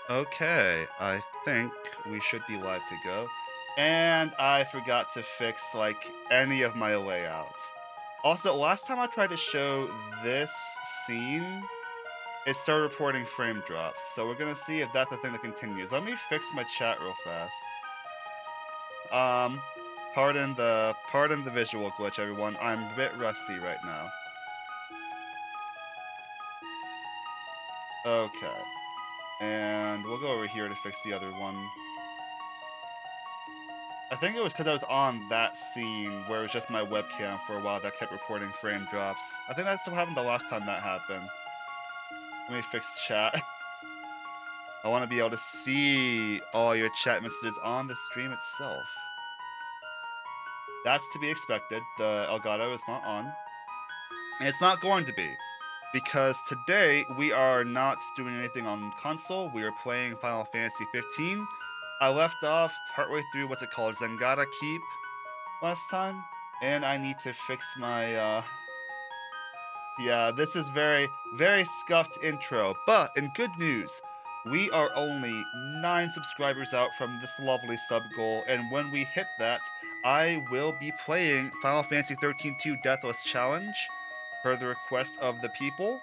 Okay, I think we should be live to go. And I forgot to fix, like, any of my layouts. Also, last time I tried to show this scene, it started reporting frame drops. So we're gonna see if that's the thing that continues. Let me fix my chat real fast. Um, pardon the visual glitch, everyone. I'm a bit rusty right now. Okay. And we'll go over here to fix the other one. I think it was because I was on that scene where it was just my webcam for a while that kept reporting frame drops. I think that's what happened the last time that happened. Let me fix chat. I want to be able to see all your chat messages on the stream itself. That's to be expected. The Elgato is not on. And it's not going to be. Because today we are not doing anything on console. We are playing Final Fantasy 15. I left off partway through what's it called? Zengada Keep last time. And I need to fix my yeah, this is very scuffed intro, but in good news, we are only 9 subscribers out from this lovely sub goal, and when we hit that, I will be playing Final Fantasy 13-2 Deathless Challenge per the request of the people.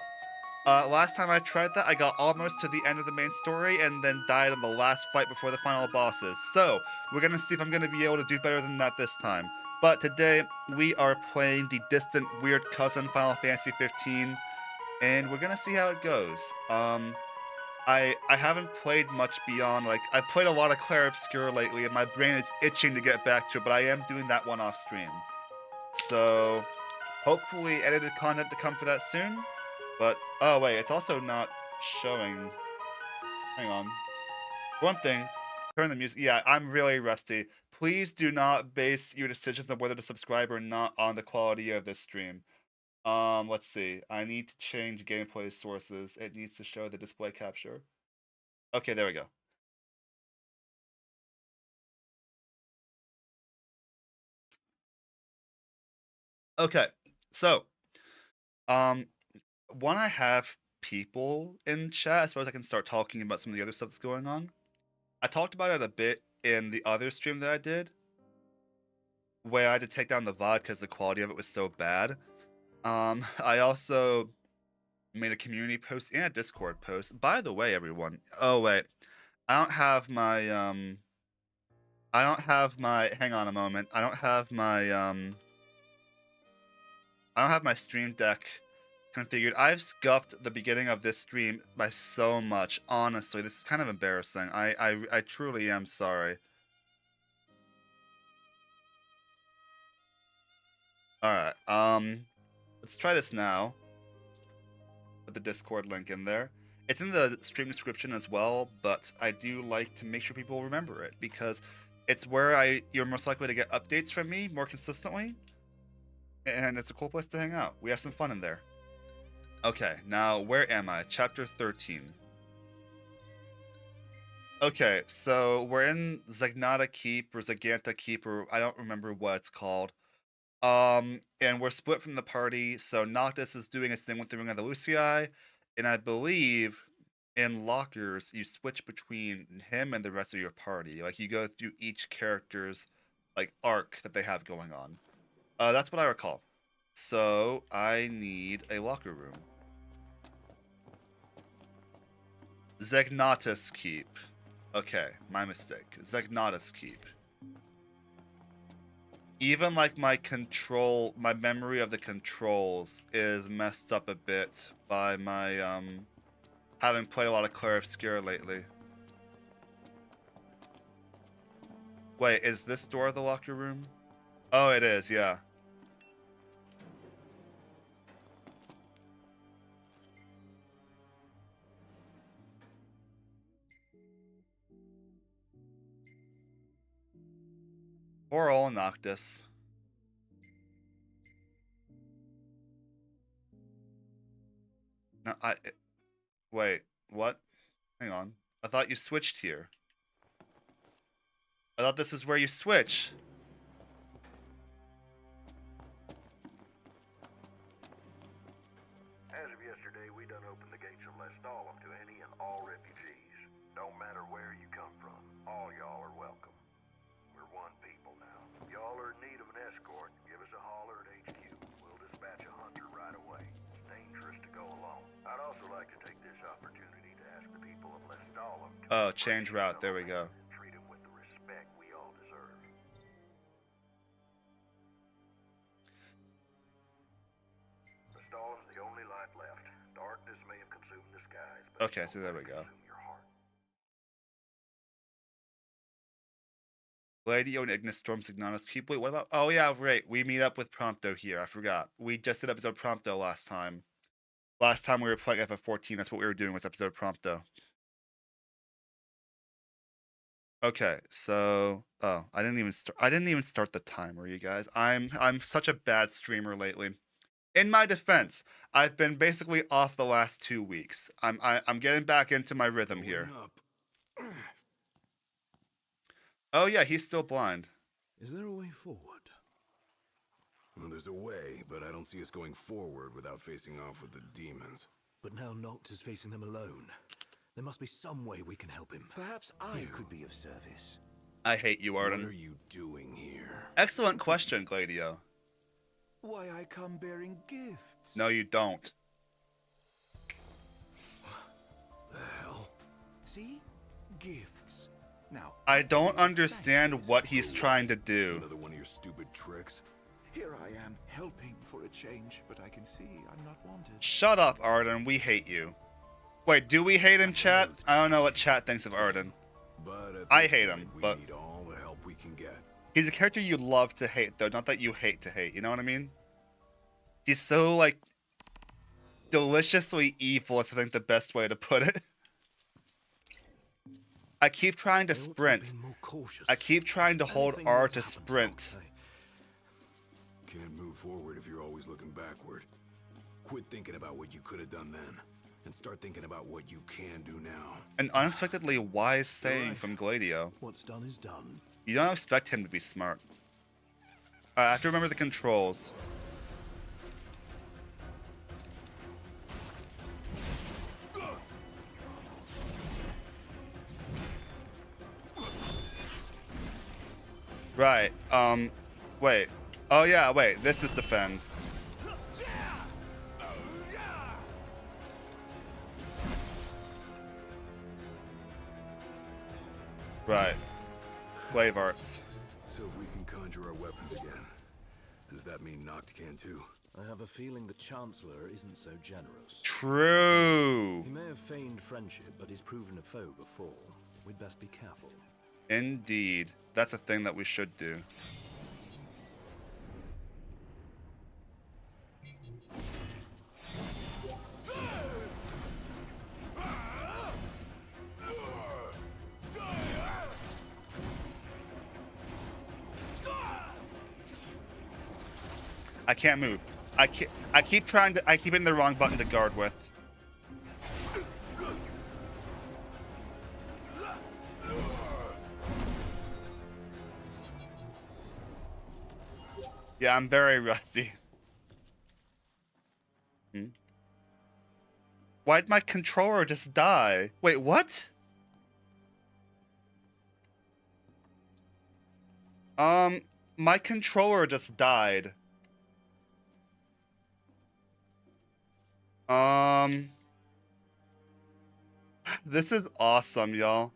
Last time I tried that, I got almost to the end of the main story and then died in the last fight before the final bosses. So, we're gonna see if I'm gonna be able to do better than that this time. But today, we are playing the distant weird cousin Final Fantasy 15, and we're gonna see how it goes. I haven't played much beyond, like, I've played a lot of Clair Obscur lately, and my brain is itching to get back to it, but I am doing that one off stream. So, hopefully edited content to come for that soon. But, oh wait, it's also not showing. Hang on. One thing, turn the music. Yeah, I'm really rusty. Please do not base your decisions on whether to subscribe or not on the quality of this stream. Let's see. I need to change gameplay sources. It needs to show the display capture. Okay, there we go. Okay, so, um, when I have people in chat, I suppose I can start talking about some of the other stuff that's going on. I talked about it a bit in the other stream that I did, where I had to take down the VOD because the quality of it was so bad. I also made a community post and a Discord post. By the way, everyone. Oh wait, I don't have my I don't have my. Hang on a moment. I don't have my Stream Deck configured. I've scuffed the beginning of this stream by so much. Honestly, this is kind of embarrassing. I truly am sorry. All right. Let's try this now. Put the Discord link in there. It's in the stream description as well, but I do like to make sure people remember it because it's where you're most likely to get updates from me more consistently, and it's a cool place to hang out. We have some fun in there. Okay, now where am I? Chapter 13. Okay, so we're in Zagnata Keep or Zaganta Keep, or I don't remember what it's called. And we're split from the party, so Noctis is doing his thing with the Ring of the Lucii, and I believe in lockers you switch between him and the rest of your party. Like you go through each character's like arc that they have going on. That's what I recall. So I need a locker room. Zegnatus Keep. Okay, my mistake. Zegnatus Keep. Even like my memory of the controls is messed up a bit by my having played a lot of Clair Obscur lately. Wait, is this door the locker room? Oh, it is, yeah. Poor old Noctis. No, wait, what? Hang on. I thought you switched here. I thought this is where you switch. As of yesterday, we done opened the gates and let all them to any and all refugees. Don't Oh, change route. There we go. Treat him with the respect we all deserve. The storm's the only light left. Darkness may have consumed the skies, but Okay, so there we go. your heart. Gladio and Ignis Storm Signatus keep. Wait, what about? Oh yeah, right. We meet up with Prompto here. I forgot. We just did episode Prompto last time. Last time we were playing FF14. That's what we were doing. Was episode Prompto. Okay, so I didn't even start the timer, you guys. I'm such a bad streamer lately. In my defense, I've been basically off the last 2 weeks. I'm getting back into my rhythm here. Oh yeah, he's still blind. Is there a way forward? Well, there's a way, but I don't see us going forward without facing off with the demons. But now Noct is facing them alone. There must be some way we can help him. Perhaps I could be of service. I hate you, Arden. What are you doing here? Excellent question, Gladio. Why, I come bearing gifts. No, you don't. The hell? See? Gifts. Now, I don't understand what he's trying to do. Another one of your stupid tricks? here I am, helping for a change, but I can see I'm not wanted. Shut up, Arden. We hate you. Wait, do we hate him, chat? I don't know what chat thinks of Arden. But at I this hate point, him, we but need all the help we can get. he's a character you love to hate, though. Not that you hate to hate. You know what I mean? He's so, like, deliciously evil is, I think, the best way to put it. I keep trying to sprint. I keep trying to hold R to sprint. Can't move forward if you're always looking backward. Quit thinking about what you could have done then, and start thinking about what you can do now. An unexpectedly wise saying from Gladio. What's done is done. You don't expect him to be smart. Alright, I have to remember the controls. Right, wait. Oh yeah, wait, this is defend. Right. Glaive arts. So if we can conjure our weapons again, does that mean Noct can too? I have a feeling the Chancellor isn't so generous. True. He may have feigned friendship, but he's proven a foe before. We'd best be careful. Indeed. That's a thing that we should do. I can't move. I keep hitting the wrong button to guard with. Yeah, I'm very rusty. Why'd my controller just die? Wait, what? My controller just died. This is awesome, y'all.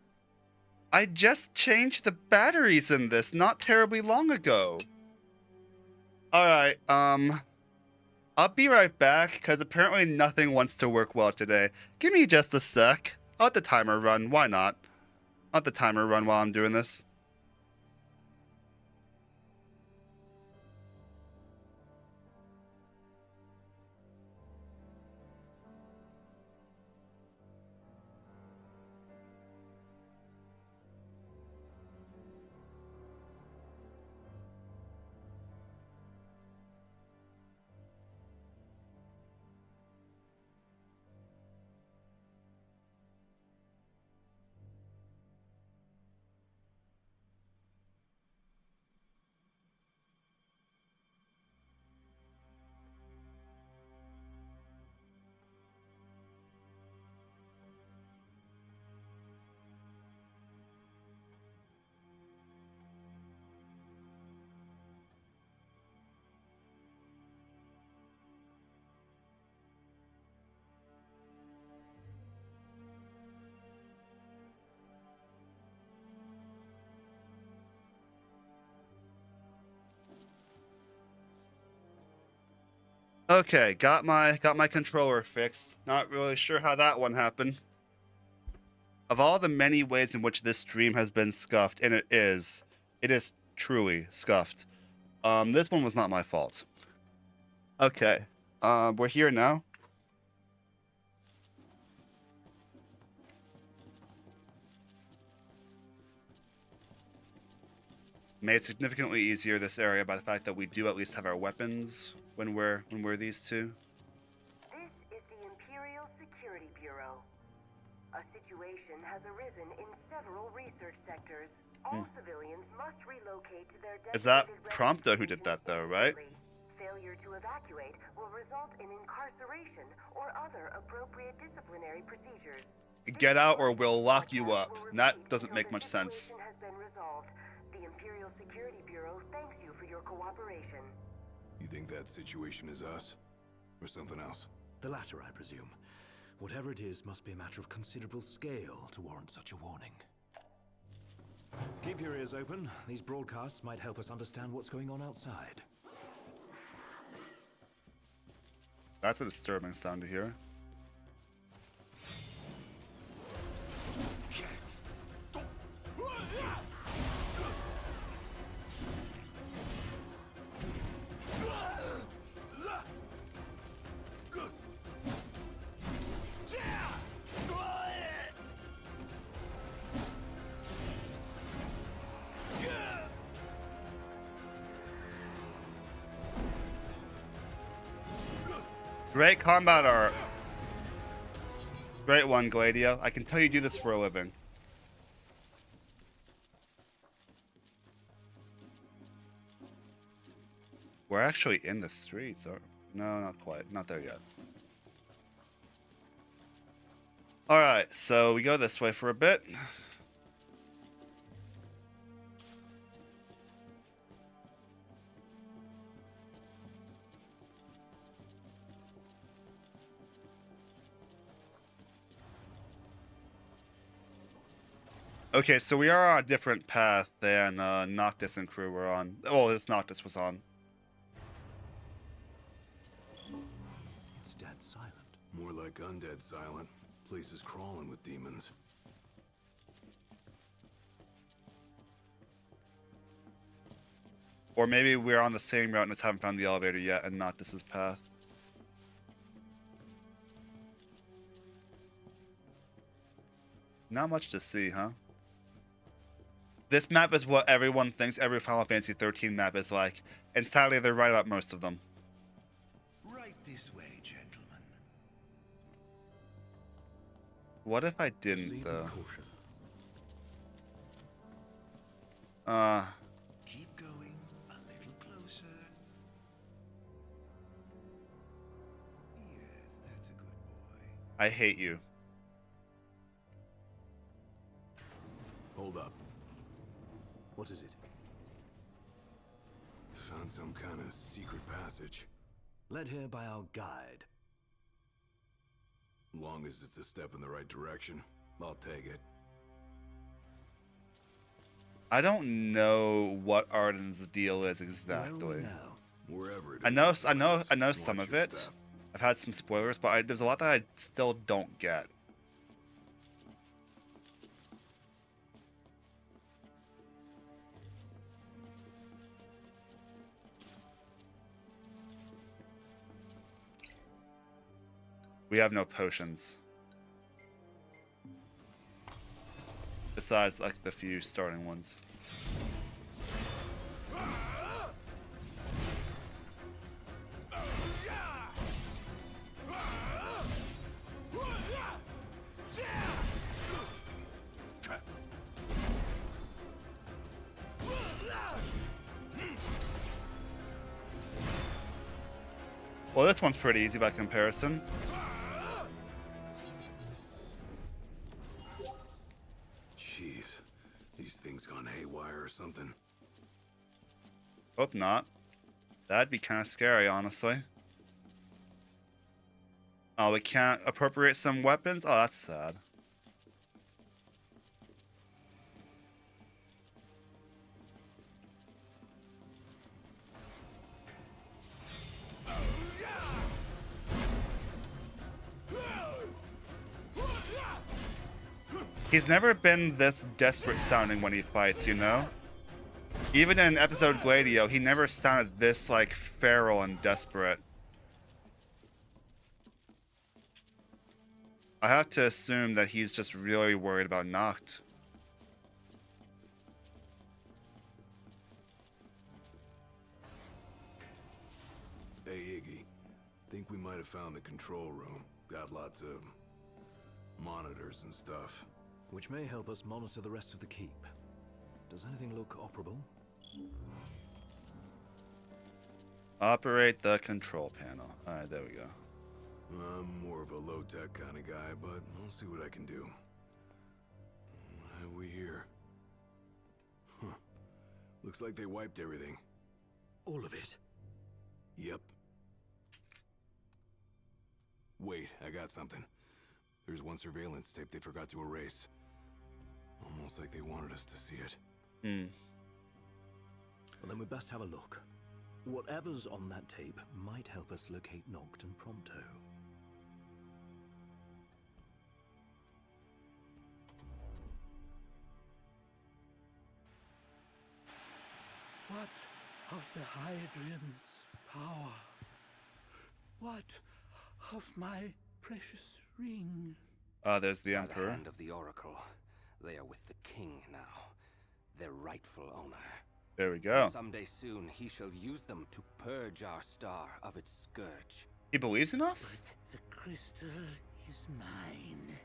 I just changed the batteries in this not terribly long ago. Alright, I'll be right back, because apparently nothing wants to work well today. Give me just a sec. I'll let the timer run. Why not? I'll let the timer run while I'm doing this. Okay, got my controller fixed. Not really sure how that one happened. Of all the many ways in which this stream has been scuffed, and it is truly scuffed. This one was not my fault. Okay, we're here now. Made significantly easier this area by the fact that we do at least have our weapons when we're these two. This is the Imperial Security Bureau. A situation has arisen in several research sectors. All civilians must relocate to their Is that designated Prompto who residence did that though, stations right? immediately. Failure to evacuate will result in incarceration or other appropriate disciplinary procedures. Get out or we'll lock you up. That doesn't make much sense. The situation has been resolved. The Imperial Security Bureau thanks you for your cooperation. You think that situation is us? Or something else? The latter, I presume. Whatever it is must be a matter of considerable scale to warrant such a warning. Keep your ears open. These broadcasts might help us understand what's going on outside. That's a disturbing sound to hear. Great combat art. Great one, Gladio. I can tell you do this for a living. We're actually in the streets, or no, not quite. Not there yet. Alright, so we go this way for a bit. Okay, so we are on a different path than Noctis and crew were on. Oh, this Noctis was on. It's dead silent. More like undead silent. Place is crawling with demons. Or maybe we're on the same route and just haven't found the elevator yet and Noctis's path. Not much to see, huh? This map is what everyone thinks every Final Fantasy 13 map is like, and sadly they're right about most of them. Right this way, gentlemen. What if I didn't, Proceed though? with caution. Keep going a little closer. Yes, that's a good boy. I hate you. Hold up. What is it? Found some kind of secret passage. Led here by our guide. Long as it's a step in the right direction, I'll take it. I don't know what Arden's deal is Where are exactly. we now? Wherever it is. I know Watch some of your it. step. I've had some spoilers, but there's a lot that I still don't get. We have no potions. Besides, like, the few starting ones. Well, this one's pretty easy by comparison. Jeez. These things gone haywire or something. Hope not. That'd be kind of scary, honestly. Oh, we can't appropriate some weapons? Oh, that's sad. He's never been this desperate sounding when he fights, you know? Even in episode Gladio, he never sounded this, like, feral and desperate. I have to assume that he's just really worried about Noct. Hey, Iggy. Think we might have found the control room. Got lots of monitors and stuff. Which may help us monitor the rest of the keep. Does anything look operable? Operate the control panel. Alright, there we go. I'm more of a low-tech kind of guy, but I'll see what I can do. What have we here? Huh. Looks like they wiped everything. All of it? Yep. Wait, I got something. There's one surveillance tape they forgot to erase. Almost like they wanted us to see it. Well, then we best have a look. Whatever's on that tape might help us locate Noct and Prompto. What of the Hydrian's power? What of my precious ring? There's the By Emperor. the hand of the Oracle, they are with the king now, their rightful owner. There we go. Someday soon, he shall use them to purge our star of its scourge. He believes in us? The crystal is mine.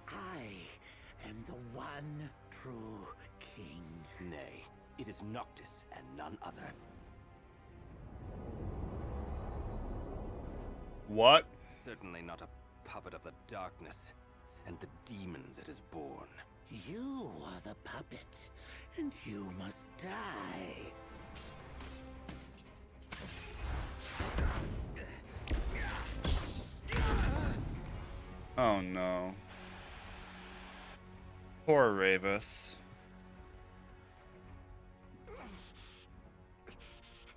I am the one true king. Nay, it is Noctis and none other. What? Certainly not a puppet of the darkness and the demons it has borne. You are the puppet, and you must die. Oh no. Poor Ravus.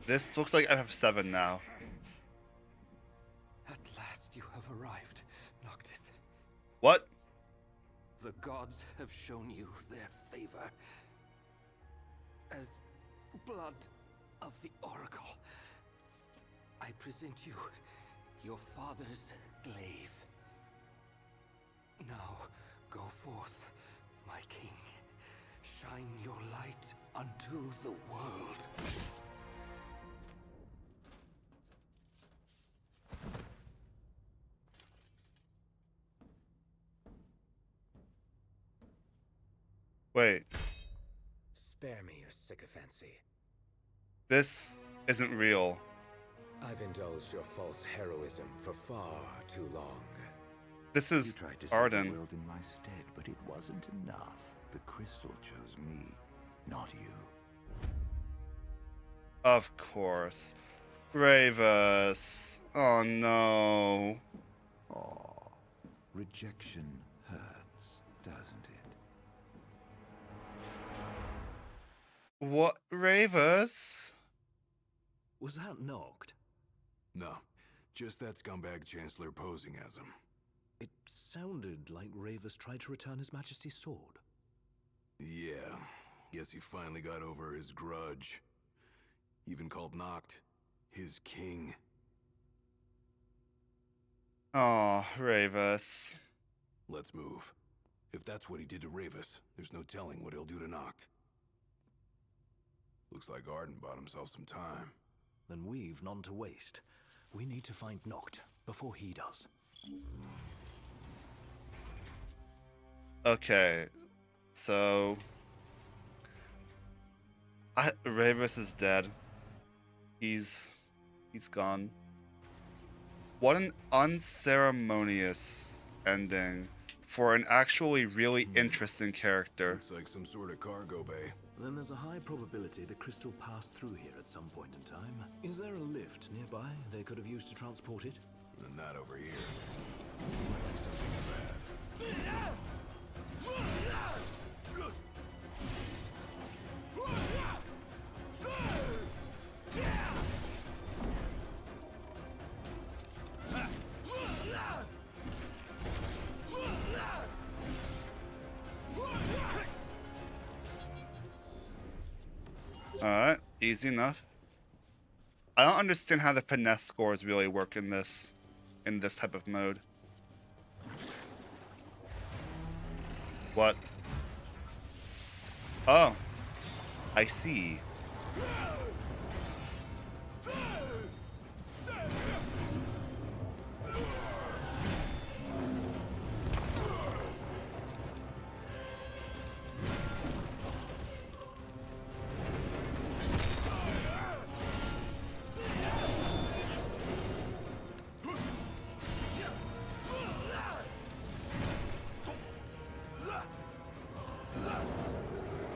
This looks like FF7 now. At last you have arrived, Noctis. What? The gods have shown you their favor. As blood of the Oracle, I present you your father's glaive. Now, go forth, my king. Shine your light unto the world. Wait, Spare me your sycophancy. this isn't real. I've indulged your false heroism for far too long. This You is tried to save the Arden. world in my stead, but it wasn't enough. The crystal chose me, not you. Of course. Ravus. Oh no. Aw, rejection hurts, doesn't it? What? Ravus? Was that Noct? No, just that scumbag Chancellor posing as him. It sounded like Ravus tried to return His Majesty's sword. Yeah, guess he finally got over his grudge. Even called Noct his king. Oh, Ravus. Let's move. If that's what he did to Ravus, there's no telling what he'll do to Noct. Looks like Arden bought himself some time. Then we've none to waste. We need to find Noct before he does. Okay, so Ravus is dead. He's gone. What an unceremonious ending for an actually really interesting character. Looks like some sort of cargo bay. Then there's a high probability the crystal passed through here at some point in time. Is there a lift nearby they could have used to transport it? And not over here. Might be something bad. Alright, easy enough. I don't understand how the finesse scores really work in this type of mode. What? Oh. I see.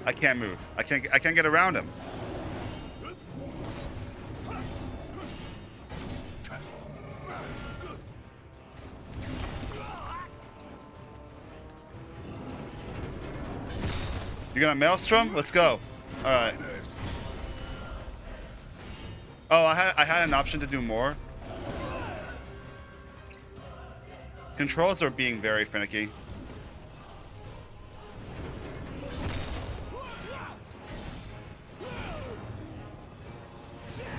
I can't move. I can't get around him. You gonna Maelstrom? Let's go. All right. Oh, I had an option to do more. Controls are being very finicky.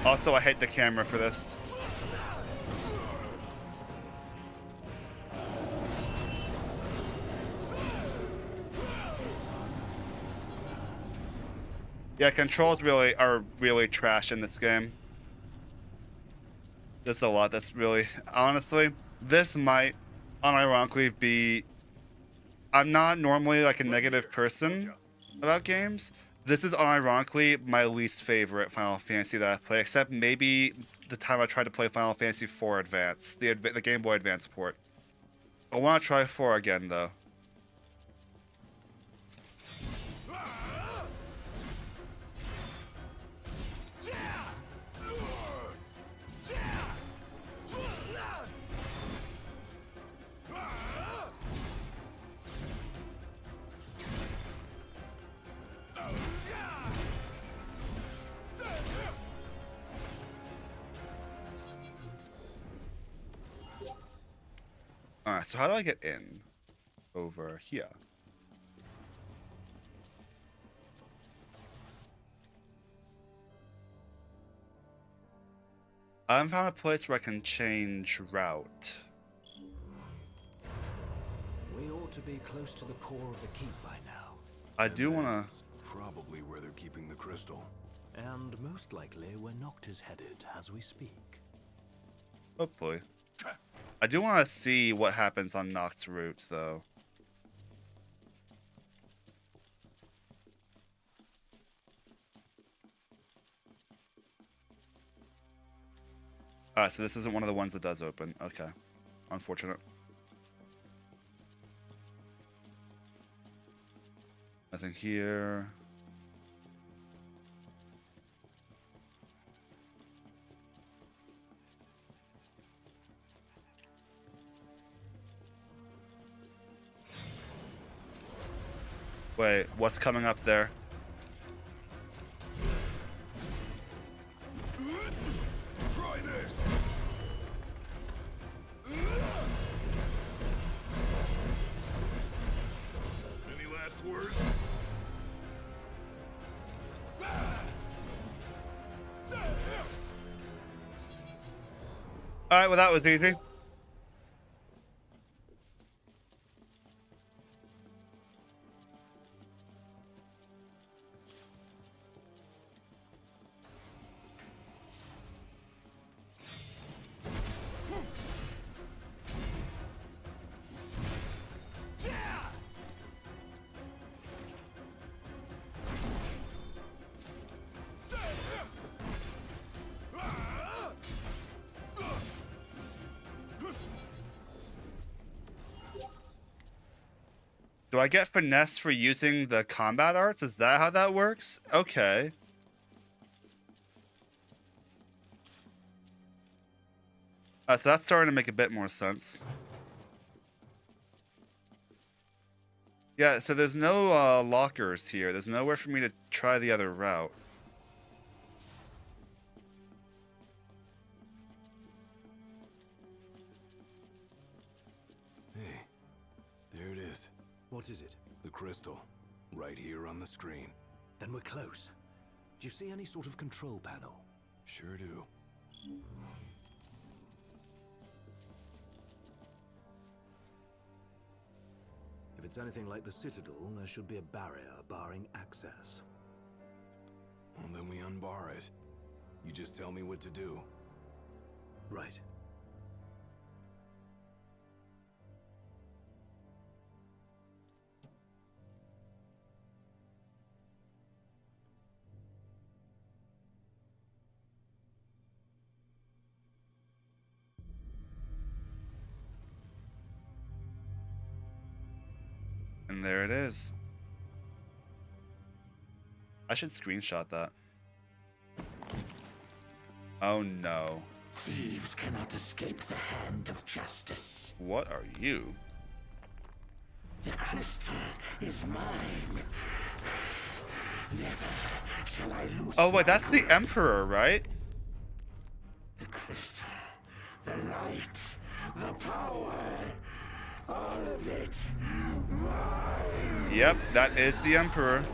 Also, I hate the camera for this. Yeah, controls are really trash in this game. There's a lot that's really, honestly, this might unironically be. I'm not normally like a negative person about games. This is unironically my least favorite Final Fantasy that I've played, except maybe the time I tried to play Final Fantasy IV Advance, the Game Boy Advance port. I want to try 4 again, though. Alright, so how do I get in? Over here. I haven't found a place where I can change route. We ought to be close to the core of the keep by now. I do want to... That's probably where they're keeping the crystal. And most likely where Noct is headed as we speak. Hopefully. I do want to see what happens on Noct's route, though. Alright, so this isn't one of the ones that does open. Okay. Unfortunate. Nothing here. Wait, what's coming up there? Try this. Any last words? Alright, well that was easy. Do I get finesse for using the combat arts? Is that how that works? Okay. So that's starting to make a bit more sense. Yeah, so there's no lockers here. There's nowhere for me to try the other route. Hey, there it is. What is it? The crystal. Right here on the screen. Then we're close. Do you see any sort of control panel? Sure do. If it's anything like the Citadel, there should be a barrier barring access. Well, then we unbar it. You just tell me what to do. Right. And there it is. I should screenshot that. Oh no. Thieves cannot escape the hand of justice. What are you? The crystal is mine. Never shall I lose. Oh wait, that's the my Emperor, right? The crystal, the light, the power, all of it mine. Yep, that is the Emperor.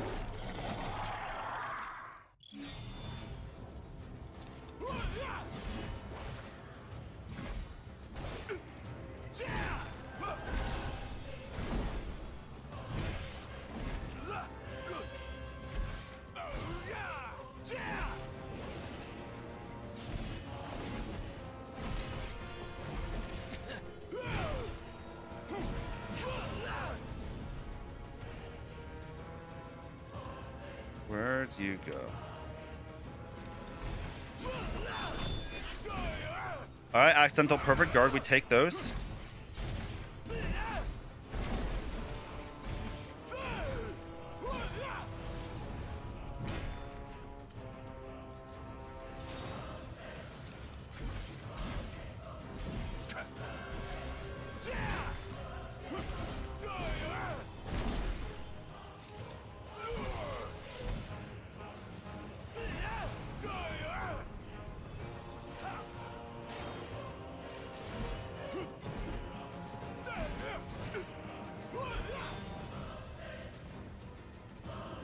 Where'd you go? Alright, accidental perfect guard, we take those.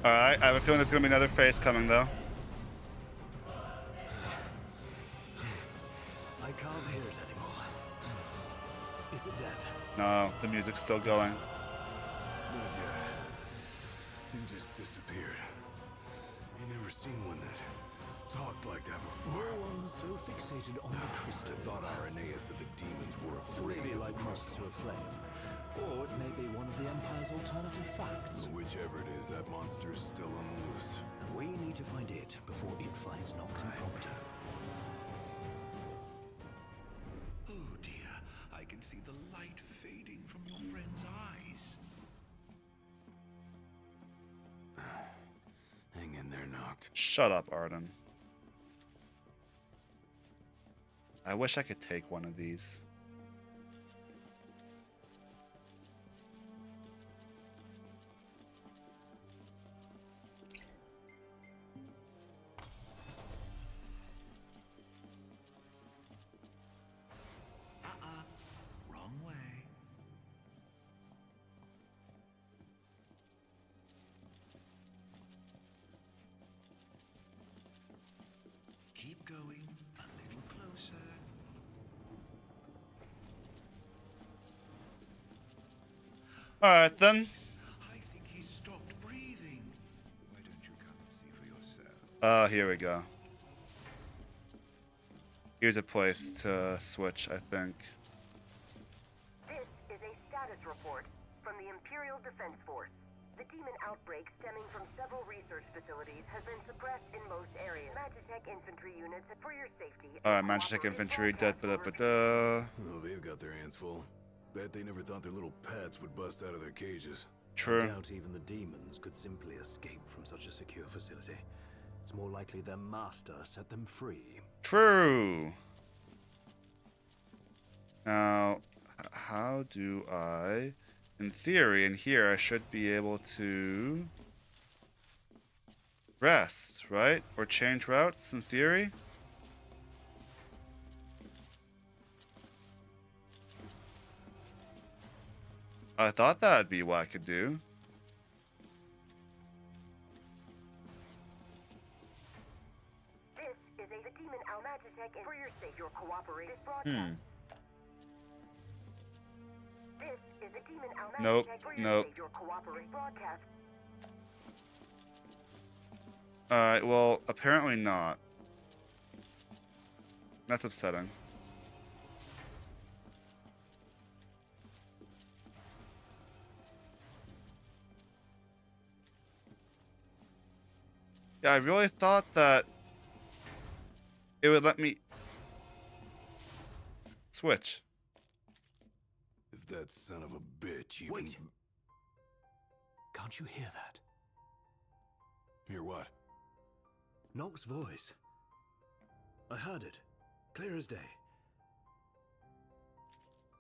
Alright, I have a feeling there's gonna be another phase coming though. I can't hear it anymore. Is it dead? No, the music's still going. Not yet. It just disappeared. You never seen one that talked like that before. No one's so fixated on the crystal. I thought Irenaeus said the demons were afraid Maybe of like the moths crystal. to a flame. Or it may be one of the Empire's alternative facts. Whichever it is, that monster's still on the loose. We need to find it before it finds Noctum Prompto. Oh dear, I can see the light fading from your friend's eyes. Hang in there, Noct. Shut up, Arden. I wish I could take one of these. Wrong way. Keep going, a little closer. Alright then. I think he stopped breathing. Why don't you come and see for yourself? Here we go. Here's a place to switch, I think. This is a status report from the Imperial Defense Force. The demon outbreak stemming from several research facilities has been suppressed in most areas. Magitech infantry units, for your safety. Alright, Magitech infantry, da-da-da-da. Oh, they've got their hands full. Bet they never thought their little pets would bust out of their cages. I True. doubt even the demons could simply escape from such a secure facility. It's more likely their master set them free. True. Now, how do I... In theory, in here, I should be able to... rest, right? Or change routes, in theory? I thought that'd be what I could do. Magitech for your sake, your cooperation. Broadcast. This is a Demon Nope. Magitech for your Nope. sake, your cooperation. Broadcast. Alright, well, apparently not. That's upsetting. Yeah, I really thought that it would let me switch. If that son of a bitch even... Wait. Can't you hear that? Hear what? Nock's voice. I heard it. Clear as day.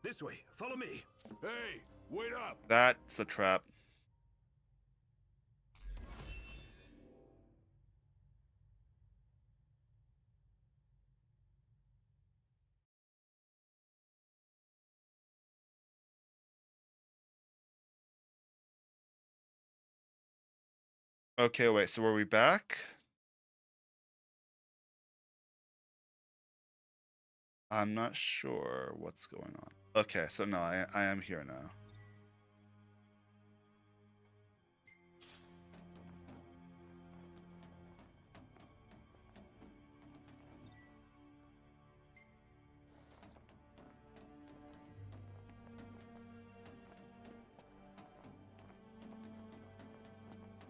This way. Follow me. Hey, wait up! That's a trap. Okay, wait, so were we back? I'm not sure what's going on. Okay, so no, I am here now.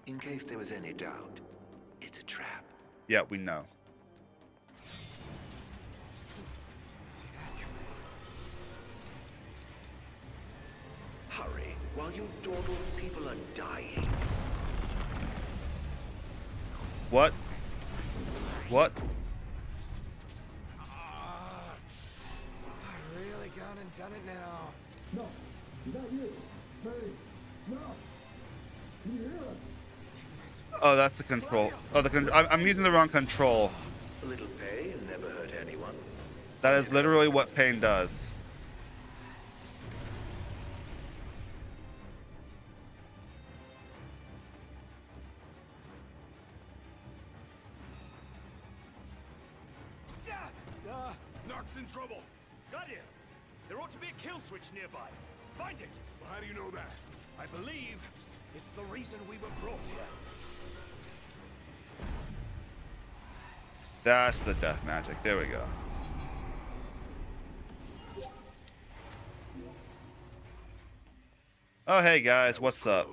In case there was any doubt, it's a trap. Yeah, we know. Hurry, while you dawdle, people are dying. What? What? I really gone and done it now. No, not you. Mary, no. Can you hear us? Oh, that's the control. Oh, I'm using the wrong control. A little pain never hurt anyone. That is literally what pain does. Nock's in trouble! Guardian! There ought to be a kill switch nearby. Find it! Well, how do you know that? I believe it's the reason we were brought here. That's the death magic. There we go. Oh, hey guys, what's up? How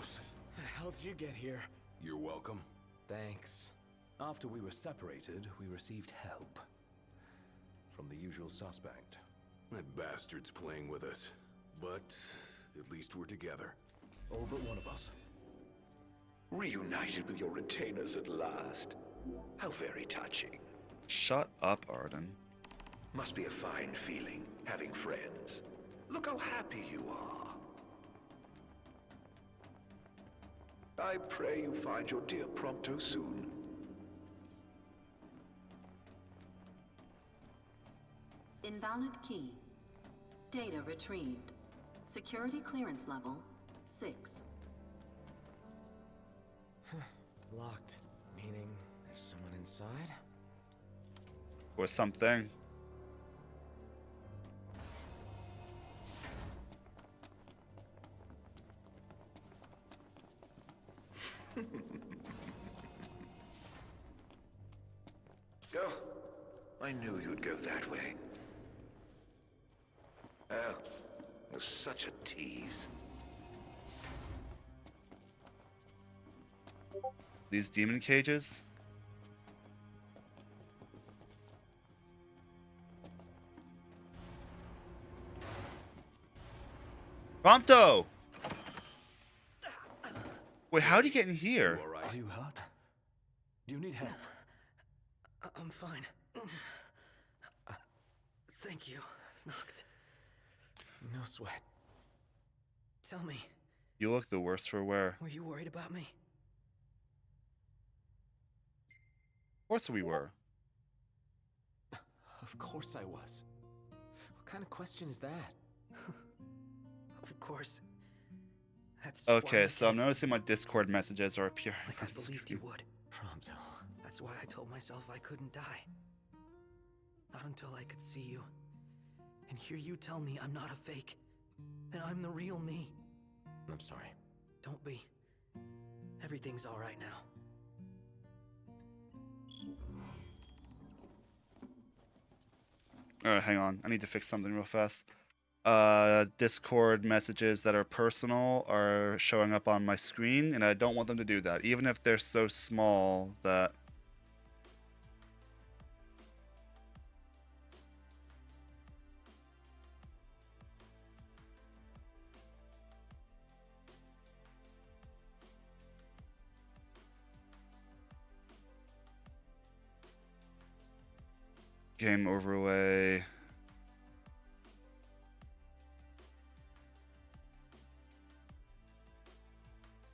the hell did you get here? You're welcome. Thanks. After we were separated, we received help from the usual suspect. That bastard's playing with us. But at least we're together. All but one of us. Reunited with your retainers at last. How very touching. Shut up, Arden. Must be a fine feeling, having friends. Look how happy you are. I pray you find your dear Prompto soon. Invalid key. Data retrieved. Security clearance level 6. Locked. Meaning there's someone inside? Or something. Oh, I knew you'd go that way. Oh, you're such a tease. These demon cages? Prompto! Wait, how'd he get in here? You all right? Are you hurt? Do you need help? I'm fine. Thank you, Knocked. No sweat. Tell me, You look the worst for wear. were you worried about me? Of course we were. Of course I was. What kind of question is that? Of course. That's why Okay, I so I'm came. noticing my Discord messages are appearing. Like I on believed you screen. would. Prompto. That's why I told myself I couldn't die. Not until I could see you and hear you tell me I'm not a fake, that I'm the real me. I'm sorry. Don't be. Everything's all right now. Alright, hang on. I need to fix something real fast. Discord messages that are personal are showing up on my screen, and I don't want them to do that, even if they're so small that... Game overlay.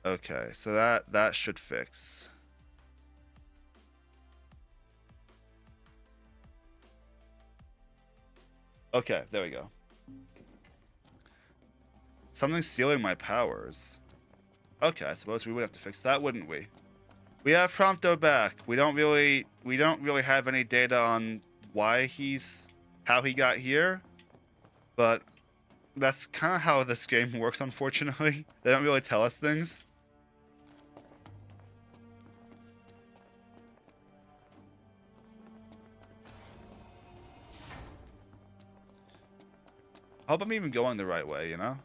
Okay, so that should fix. Okay, there we go. Something's stealing my powers. Okay, I suppose we would have to fix that, wouldn't we? We have Prompto back. We don't really have any data on how he got here, but that's kind of how this game works, unfortunately. They don't really tell us things. I hope I'm even going the right way, you know?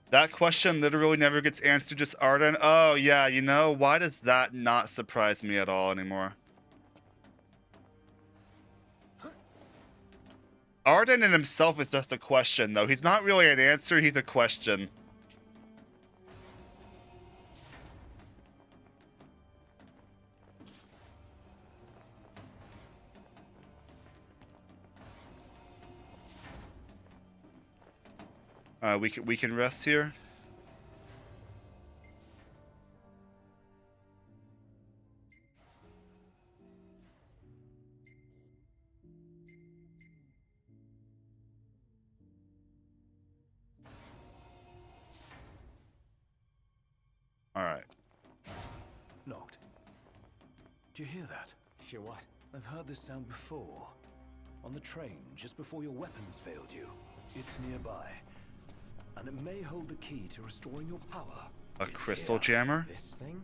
That question literally never gets answered, just Arden. Oh, yeah, you know, why does that not surprise me at all anymore? Arden in himself is just a question, though. He's not really an answer, he's a question. We can rest here. All right. Locked. Do you hear that? Hear what? I've heard this sound before. On the train, just before your weapons failed you. It's nearby. And it may hold the key to restoring your power. A crystal jammer? This thing?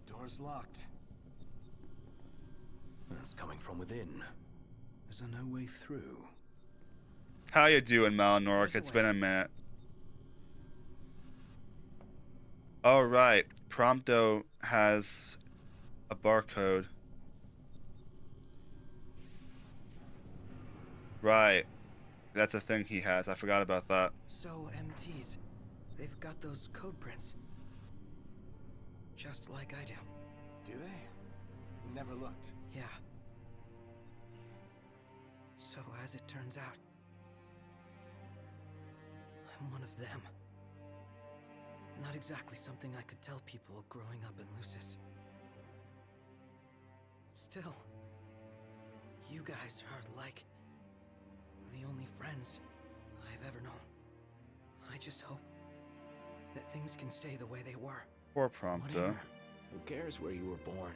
Door's locked. That's coming from within. Is there no way through? How you doing, Malnoric? It's been a minute. All right, Prompto has a barcode. Right. That's a thing he has. I forgot about that. So, MTs, they've got those code prints. Just like I do. Do they? Never looked. Yeah. So, as it turns out, I'm one of them. Not exactly something I could tell people growing up in Lucis. Still, you guys are like the only friends I've ever known. I just hope that things can stay the way they were. Poor Prompto. Whatever. Who cares where you were born?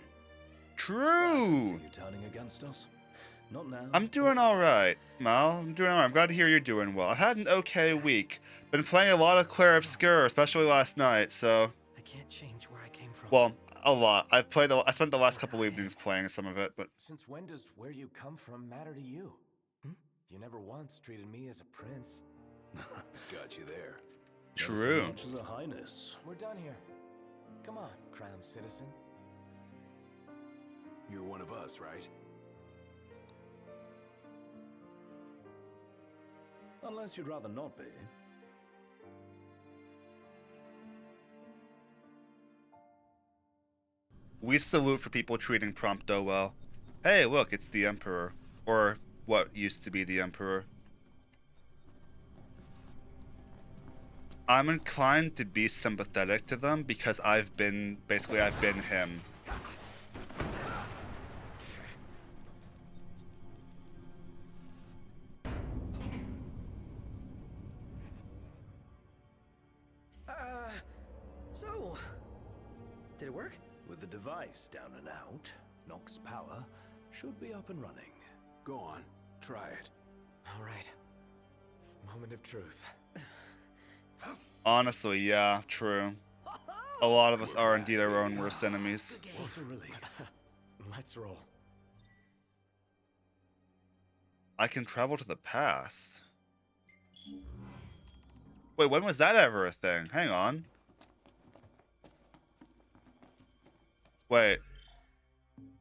True! So you're turning against us? Not now. I'm doing alright, Mal. I'm doing alright. I'm glad to hear you're doing well. I had an okay week. Been playing a lot of Claire Obscure, especially last night, so... I can't change where I came from. Well, a lot. I spent the last couple evenings playing some of it, but... Since when does where you come from matter to you? You never once treated me as a prince. It's got you there. True. Not so much as a highness. We're done here. Come on, crowned citizen. You're one of us, right? Unless you'd rather not be. We salute for people treating Prompto well. Hey, look, it's the Emperor. Or what used to be the Emperor. I'm inclined to be sympathetic to them because I've been him. So, did it work? With the device down and out, Nox power should be up and running. Go on, try it. All right. Moment of truth. Honestly, yeah, true. A lot of us are indeed our own worst enemies. What a relief. Let's roll. I can travel to the past. Wait, when was that ever a thing? Hang on. Wait.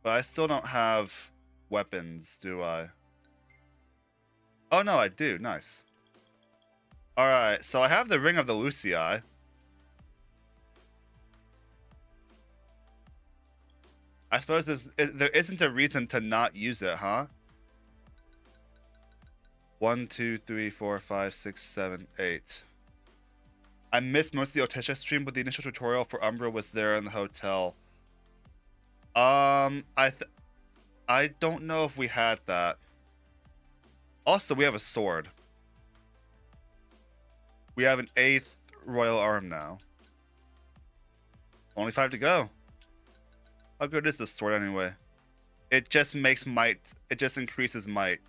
But I still don't have weapons, do I? Oh no, I do. Nice. Alright, so I have the Ring of the Lucii. I suppose there isn't a reason to not use it, huh? 1, 2, 3, 4, 5, 6, 7, 8. I missed most of the Otisha stream, but the initial tutorial for Umbra was there in the hotel. I don't know if we had that. Also, we have a sword. We have an 8th royal arm now. Only 5 to go. How good is this sword anyway? It just makes might. It just increases might.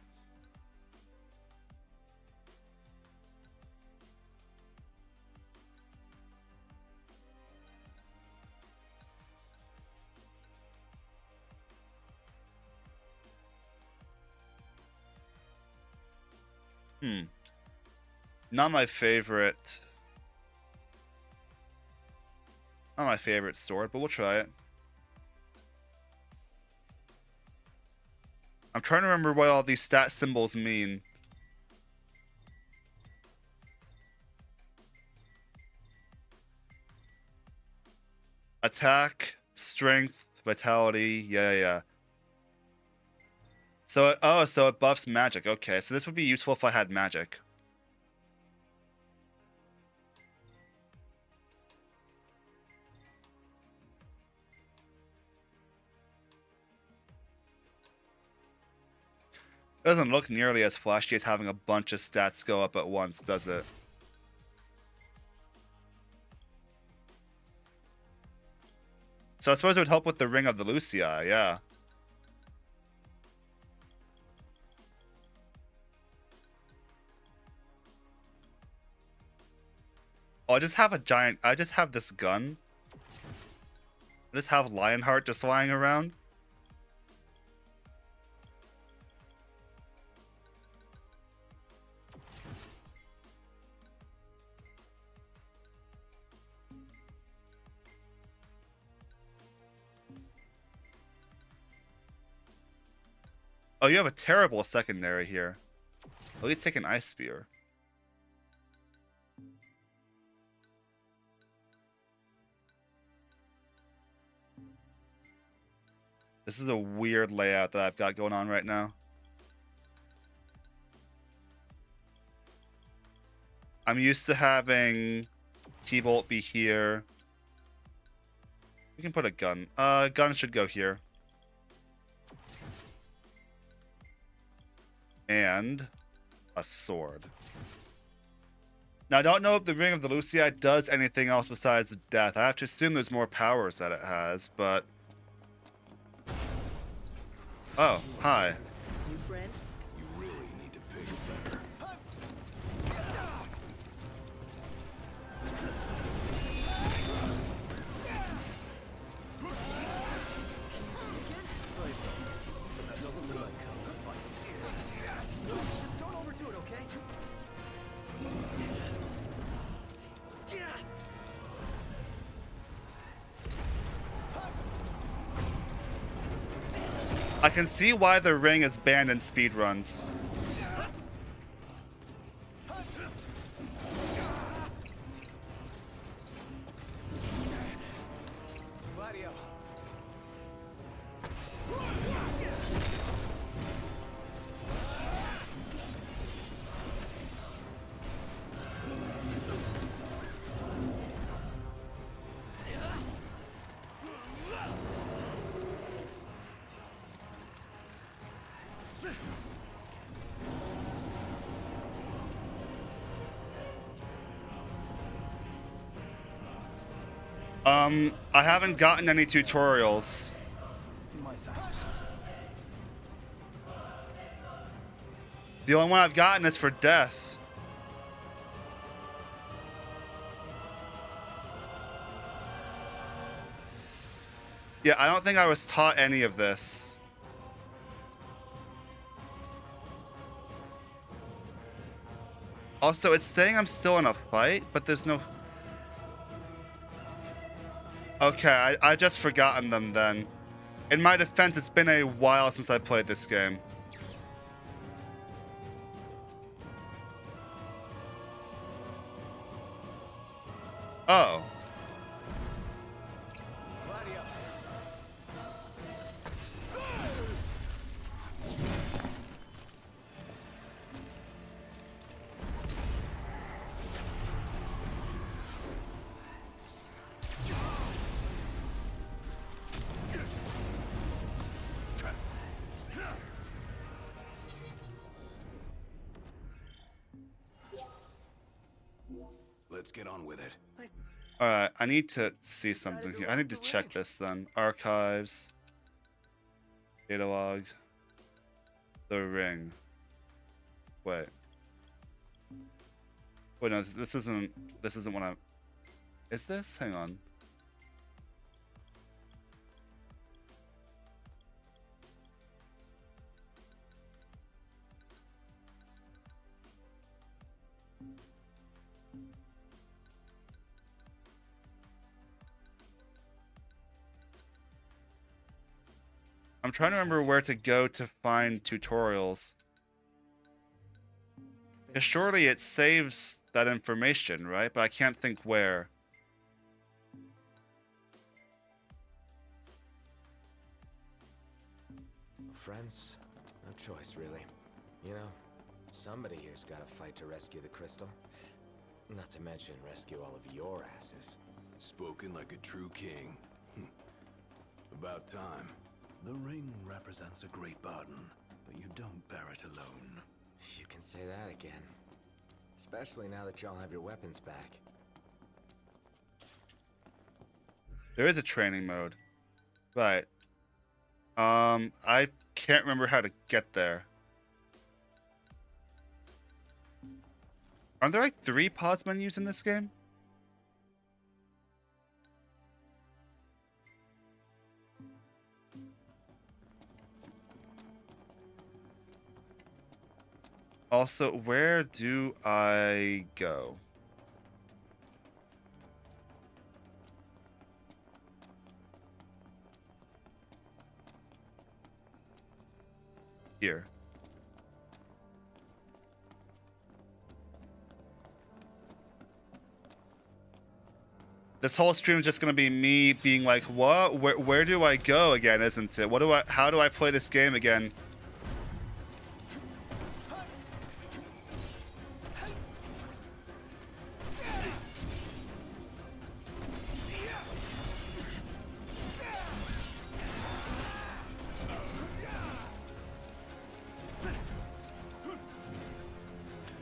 Not my favorite. Not my favorite sword, but we'll try it. I'm trying to remember what all these stat symbols mean. Attack, strength, vitality. Yeah. So, so it buffs magic. Okay, so this would be useful if I had magic. It doesn't look nearly as flashy as having a bunch of stats go up at once, does it? So I suppose it would help with the Ring of the Lucii, yeah. Oh, I just have this gun. I just have Lionheart just flying around. Oh, you have a terrible secondary here. At least take an Ice Spear. This is a weird layout that I've got going on right now. I'm used to having T-Bolt be here. We can put a gun. Gun should go here. And a sword. Now, I don't know if the Ring of the Lucii does anything else besides death. I have to assume there's more powers that it has, but... Oh, hi. New friend? You really need to pick better. Just don't overdo it, okay? I can see why the ring is banned in speedruns. I haven't gotten any tutorials. My thanks. The only one I've gotten is for death. Yeah, I don't think I was taught any of this. Also, it's saying I'm still in a fight, but there's no... Okay, I just forgotten them then. In my defense, it's been a while since I played this game. Oh. Let's get on with it. Alright, I need to see something here. I need to check this then. Archives. Data log. The ring. Wait. Wait, no, this isn't what I'm... Is this? Hang on. I'm trying to remember where to go to find tutorials. Because surely it saves that information, right? But I can't think where. Friends, no choice, really. You know, somebody here's got to fight to rescue the crystal. Not to mention rescue all of your asses. Spoken like a true king. About time. The ring represents a great burden, but you don't bear it alone. You can say that again. Especially now that y'all have your weapons back. There is a training mode. Right. I can't remember how to get there. Aren't there like 3 pause menus in this game? Also, where do I go? Here. This whole stream is just gonna be me being like, what? Where do I go again, isn't it? How do I play this game again?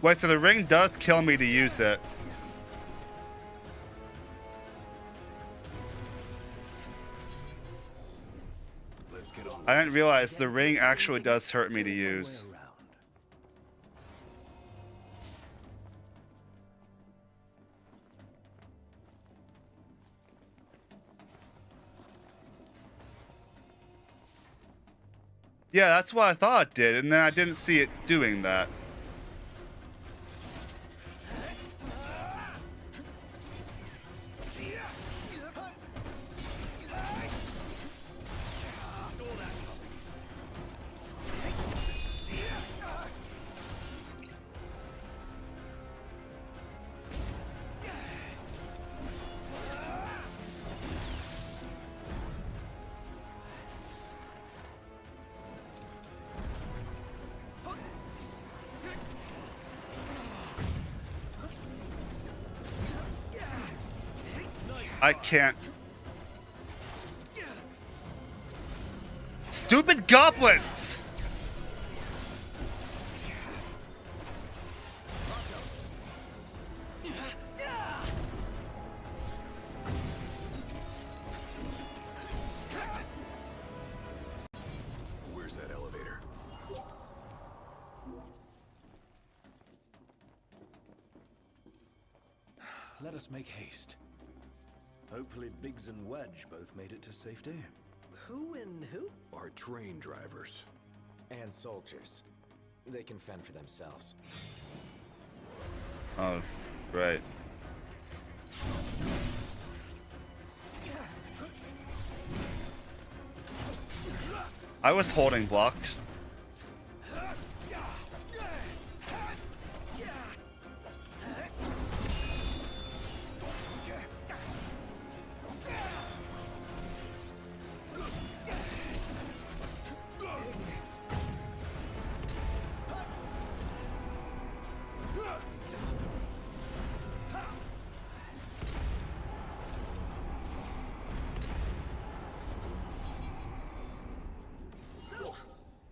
Wait, so the ring does kill me to use it. I didn't realize the ring actually does hurt me to use. Yeah, that's what I thought it did, and then I didn't see it doing that. I can't. Stupid goblins! let us make haste. Hopefully Biggs and Wedge both made it to safety. Who and who? Our train drivers. And soldiers. They can fend for themselves. Oh, right. I was holding block.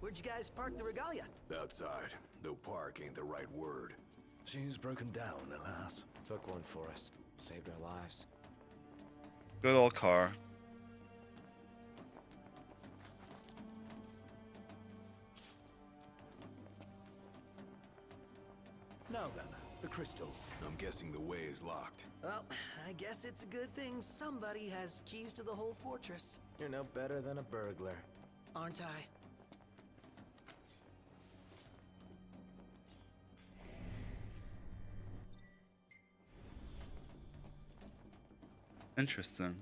Where'd you guys park the regalia? Outside, though park ain't the right word. She's broken down, alas. Took one for us. Saved our lives. Good old car. Now then, the crystal. I'm guessing the way is locked. Well, I guess it's a good thing somebody has keys to the whole fortress. You're no better than a burglar. Aren't I? Interesting.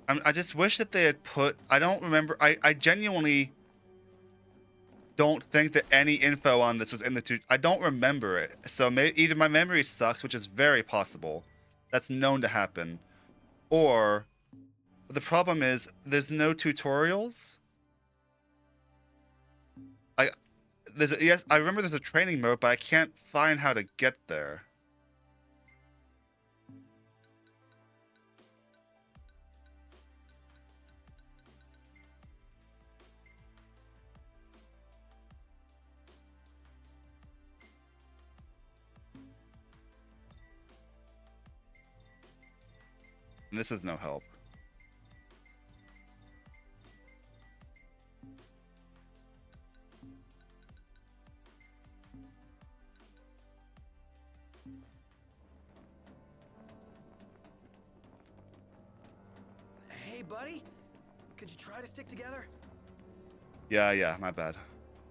I just wish that they had put... I don't remember... I genuinely don't think that any info on this was in the... I don't remember it. So either my memory sucks, which is very possible. That's known to happen. Or the problem is there's no tutorials. Yes, I remember there's a training mode, but I can't find how to get there. And this is no help. Hey, buddy. Could you try to stick together? Yeah, my bad.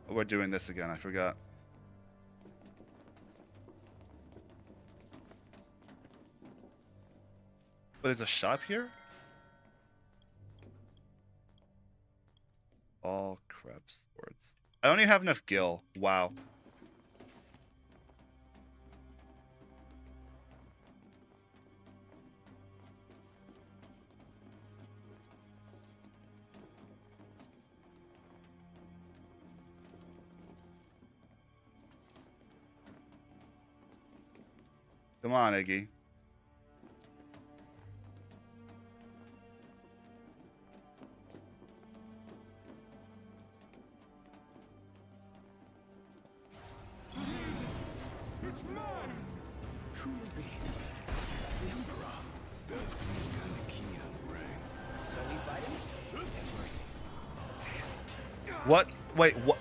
We're doing this again, I forgot. Oh, there's a shop here? All crap swords. I don't even have enough gil. Wow. Come on, Iggy. It's mine! Truly be the Emperor. Does seem kind of keen on the ring. So we fight him? Take mercy. What? Wait, what?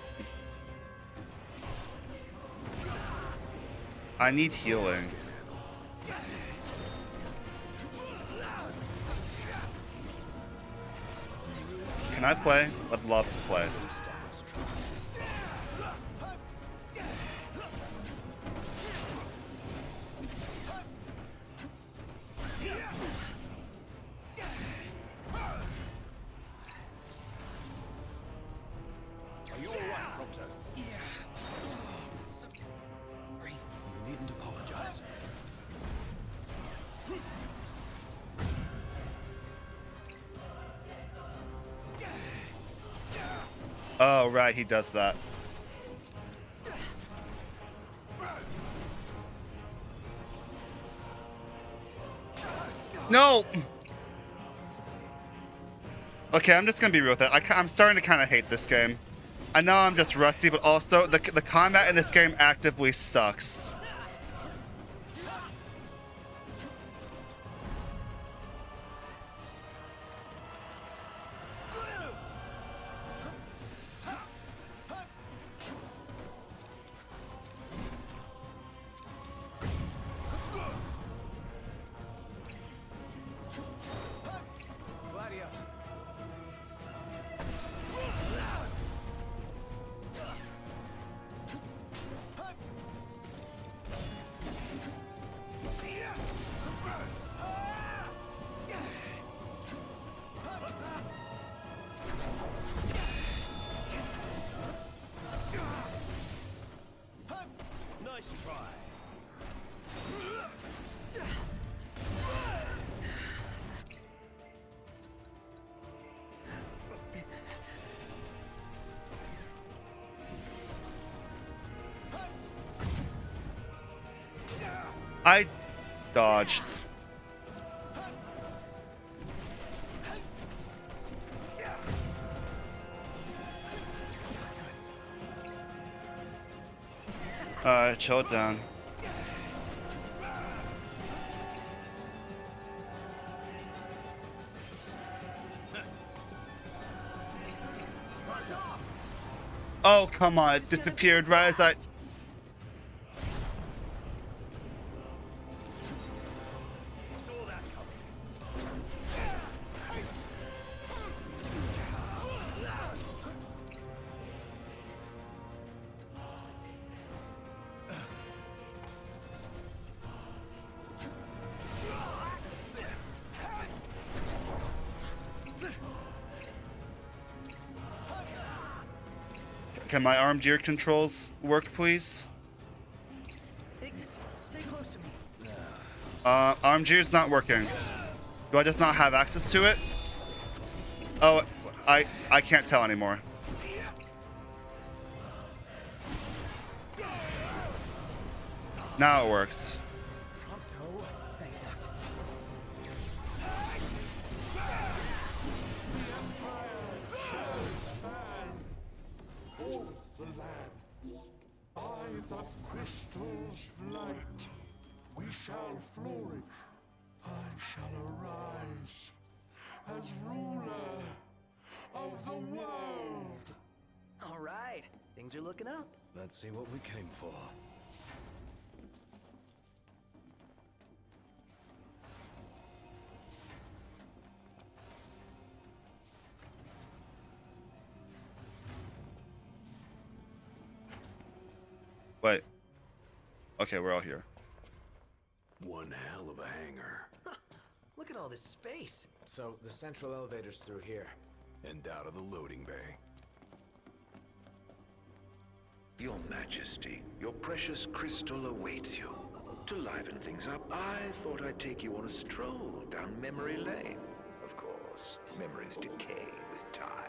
I need healing. Can I play? I'd love to play. Are you alright, Prompto? Yeah. Sorry. You needn't apologize. Oh, right, he does that. No! Okay, I'm just gonna be real with it. I'm starting to kind of hate this game. I know I'm just rusty, but also the combat in this game actively sucks. Dodged. Chill it down. Oh, come on. It disappeared right as I... Can my arm gear controls work, please? Ignis, stay close to me. Arm gear's not working. Do I just not have access to it? Oh, I can't tell anymore. Now it works. Thanks, Noct. The lands, by the crystal's light, we shall flourish. I shall arise as ruler of the world. All right, things are looking up. Let's see what we came for. Wait. Okay, we're all here. One hell of a hangar. Look at all this space. So, the central elevator's through here. And out of the loading bay. Your Majesty, your precious crystal awaits you. To liven things up, I thought I'd take you on a stroll down memory lane. Of course, memories decay with time.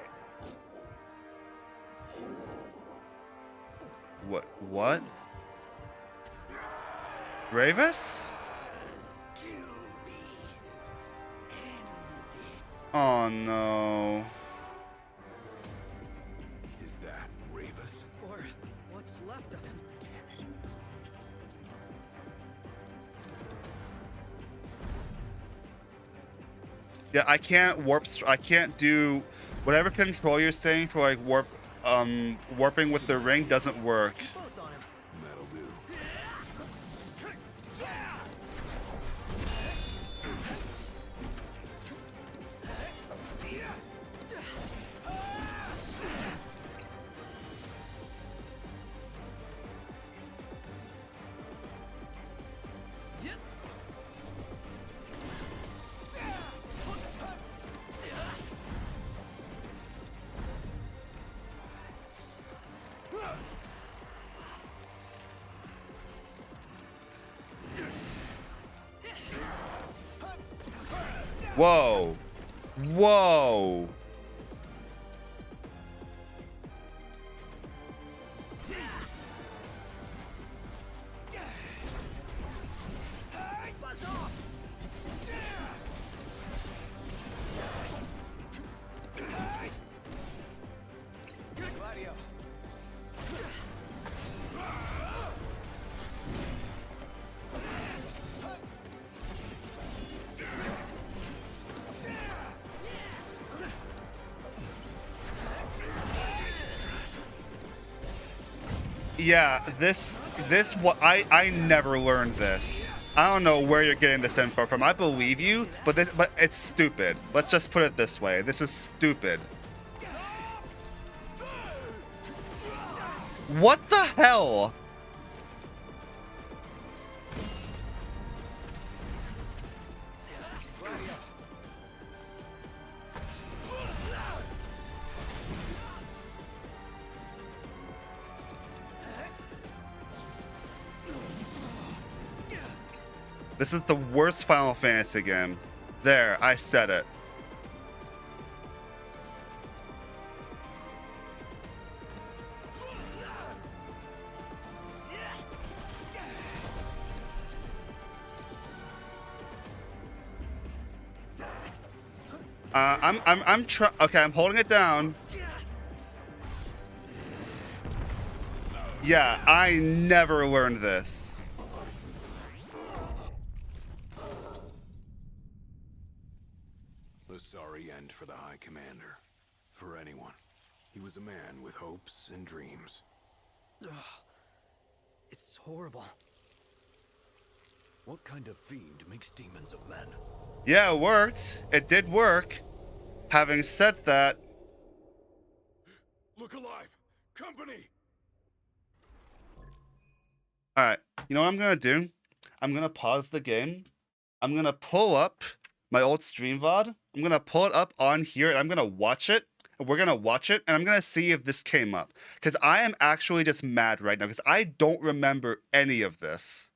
What? Gravis? Oh no. Is that Ravis? Or what's left of him. Damn it. Yeah, I can't warp. I can't do whatever control you're saying for like warping with the ring doesn't work. Both on him. That'll do. Whoa. Whoa. Buzz off. Gladio. Yeah, this what I never learned this. I don't know where you're getting this info from. I believe you, but it's stupid. Let's just put it this way. This is stupid. What the hell? This is the worst Final Fantasy game. There, I said it. Okay, I'm holding it down. Yeah, I never learned this. A sorry end for the High Commander. For anyone. He was a man with hopes and dreams. Ugh. It's horrible. What kind of fiend makes demons of men? Yeah, it worked. It did work. Having said that... Look alive! Company! Alright, you know what I'm gonna do? I'm gonna pause the game. I'm gonna pull up my old stream VOD. I'm gonna pull it up on here and I'm gonna watch it. We're gonna watch it and I'm gonna see if this came up. Because I am actually just mad right now because I don't remember any of this.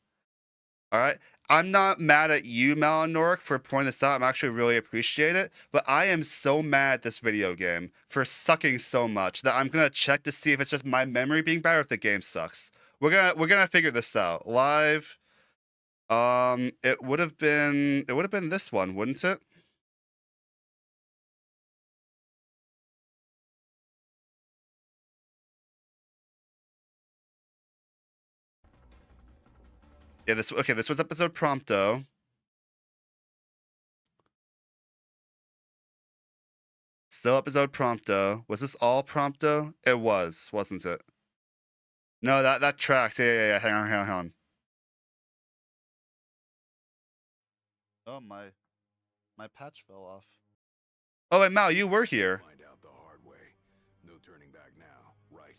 Alright? I'm not mad at you, Malinoric, for pointing this out. I'm actually really appreciate it. But I am so mad at this video game for sucking so much that I'm gonna check to see if it's just my memory being bad or if the game sucks. We're gonna figure this out. Live. It would have been this one, wouldn't it? Yeah, this was episode Prompto. Still episode Prompto. Was this all Prompto? It was, wasn't it? No, that tracks. Yeah. Hang on. Oh, my patch fell off. Oh, wait, Mal, you were here. Find out the hard way. No turning back now, right?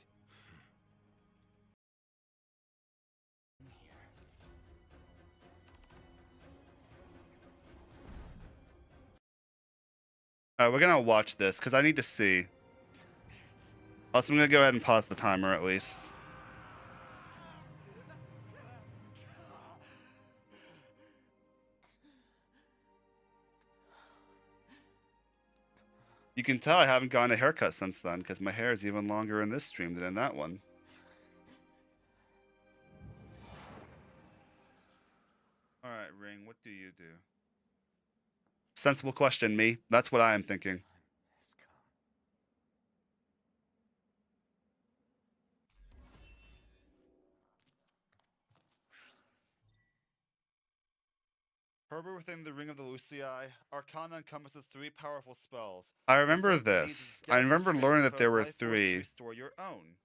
Alright, we're gonna watch this because I need to see. Also, I'm gonna go ahead and pause the timer at least. You can tell I haven't gotten a haircut since then because my hair is even longer in this stream than in that one. Alright, Ring, what do you do? Sensible question, me. That's what I am thinking. Harbor within the Ring of the Lucii, Arcana encompasses 3 powerful spells. I remember this. I remember learning that there were 3. Restore your own.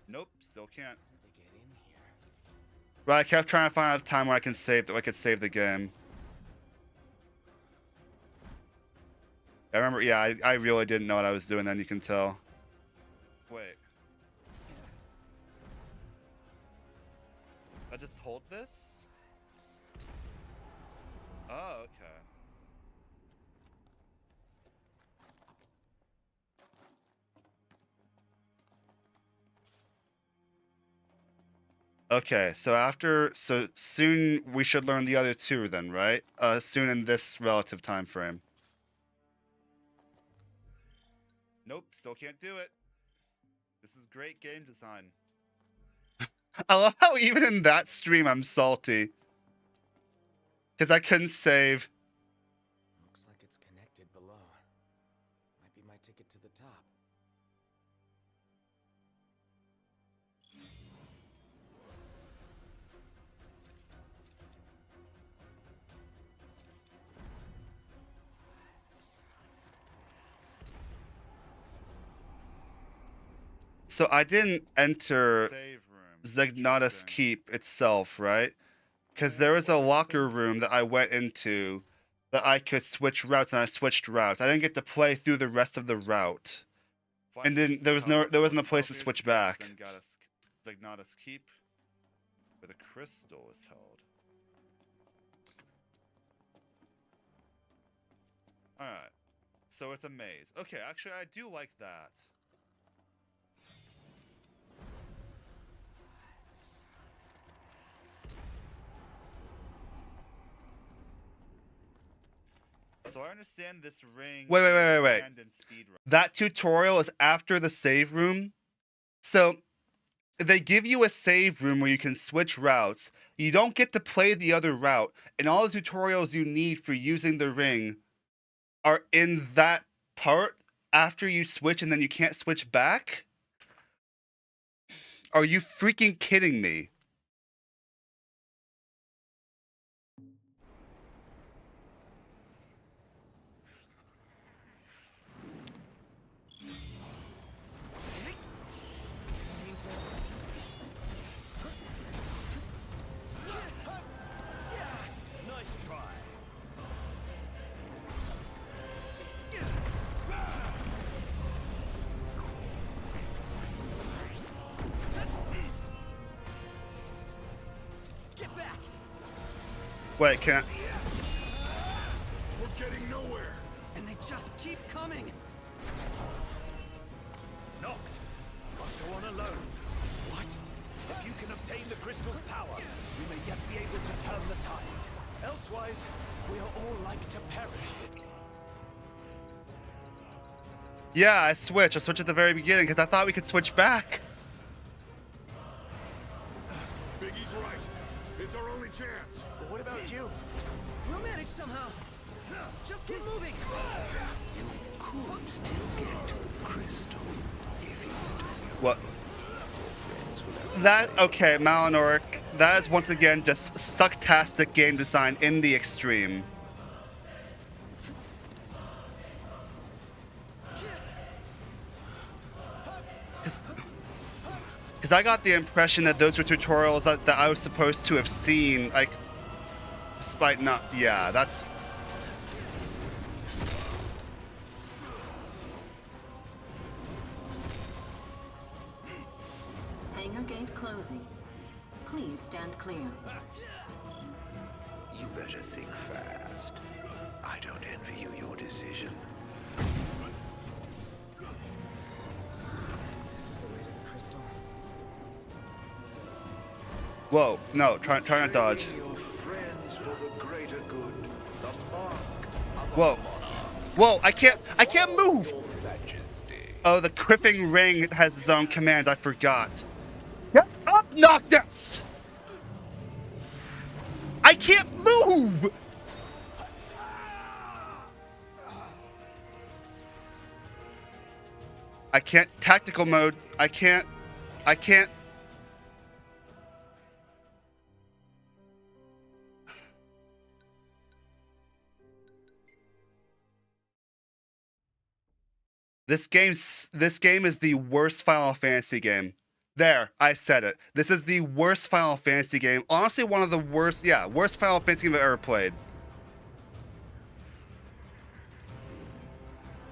Nope, still can't. Right, I kept trying to find a time where I could save the game. I remember, yeah, I really didn't know what I was doing then, you can tell. Wait. I just hold this? Oh, okay. Okay, so soon we should learn the other 2 then, right? Soon in this relative time frame. Nope, still can't do it. This is great game design. I love how even in that stream I'm salty. Because I couldn't save. Looks like it's connected below. Might be my ticket to the top. So I didn't enter Zegnatus Keep itself, right? Because there was a locker room that I went into that I could switch routes, and I switched routes. I didn't get to play through the rest of the route, and then there wasn't a place to switch back. Zegnatus Keep, where the crystal is held. All right, so it's a maze. Okay, actually, I do like that. So I understand this ring. Wait. That tutorial is after the save room. So they give you a save room where you can switch routes. You don't get to play the other route, and all the tutorials you need for using the ring are in that part after you switch, and then you can't switch back? Are you freaking kidding me? Nice try. Get back! Wait, can't. We're getting nowhere. And they just keep coming. Knocked. Must go on alone. What? If you can obtain the crystal's power, we may yet be able to turn the tide. Elsewise, we are all like to perish. Yeah, I switched. I switched at the very beginning because I thought we could switch back. Biggie's right. It's our only chance. But what about you? We'll manage somehow. Just keep moving. You could still get to the crystal if you What? That, okay, Malinoric, that is once again just sucktastic game design in the extreme. Because I got the impression that those were tutorials that I was supposed to have seen, like, despite not, yeah, that's... Hangar gate closing. Please stand clear. You better think fast. I don't envy you your decision. This is the way to the crystal. Whoa, no, try not dodge. Your friends for the greater good. The mark of Whoa. Whoa, I can't move! Your Majesty. Oh, the Cripping Ring has its own commands, I forgot. Get up, Noctis! I can't move! I can't, tactical mode, I can't. This game is the worst Final Fantasy game. There, I said it. This is the worst Final Fantasy game. Honestly, one of the worst, yeah, worst Final Fantasy game I've ever played.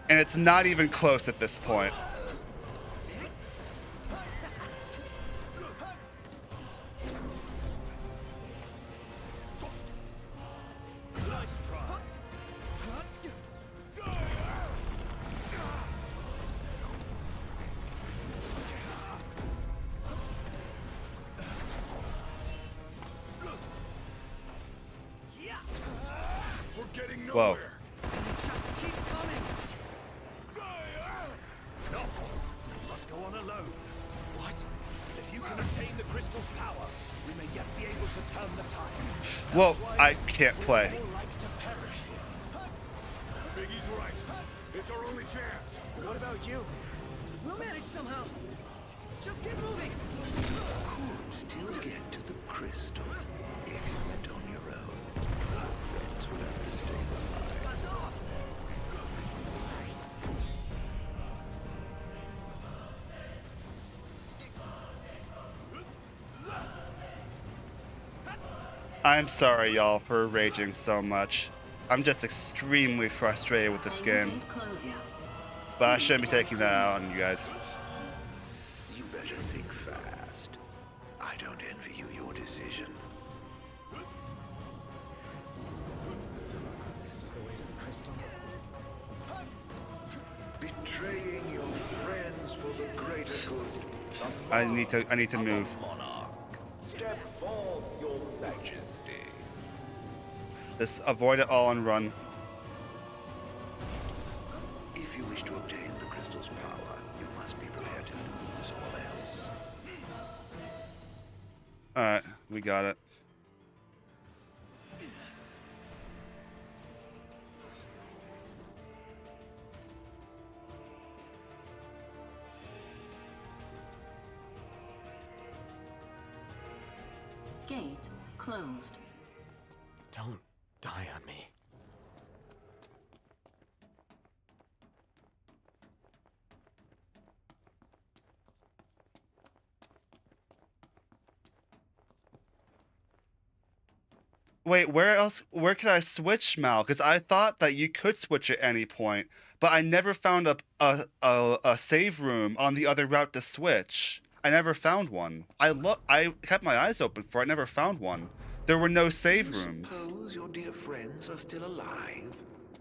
And it's not even close at this point. Nice try. We're getting Whoa. nowhere. Just keep coming. Knocked. Must go on alone. What? If you can obtain the crystal's power, we may yet be able to turn the tide. Whoa, Elsewise, I can't play. we all like to perish here. Biggie's right. It's our only chance. What about you? We'll manage somehow. Just keep moving. Could still get to the crystal if you went on your own. Friends would have to stay behind. Buzz off. I'm sorry, y'all, for raging so much. I'm just extremely frustrated with this Hangar game. gate closing. But I shouldn't be taking that out on you guys. You better think fast. I don't envy you your decision. So, this is the way to the crystal. Betraying your friends for the greater good. The I need to mark move. of a monarch. Step forth, your majesty. Just avoid it all and run. If you wish to obtain the crystal's power, you must be prepared to lose all else. Alright, we got it. Gate closed. Don't die on me. Wait, where could I switch, Mal? Because I thought that you could switch at any point, but I never found a save room on the other route to switch. I never found one. I kept my eyes open for it, I never found one. There were no save rooms. Suppose your dear friends are still alive?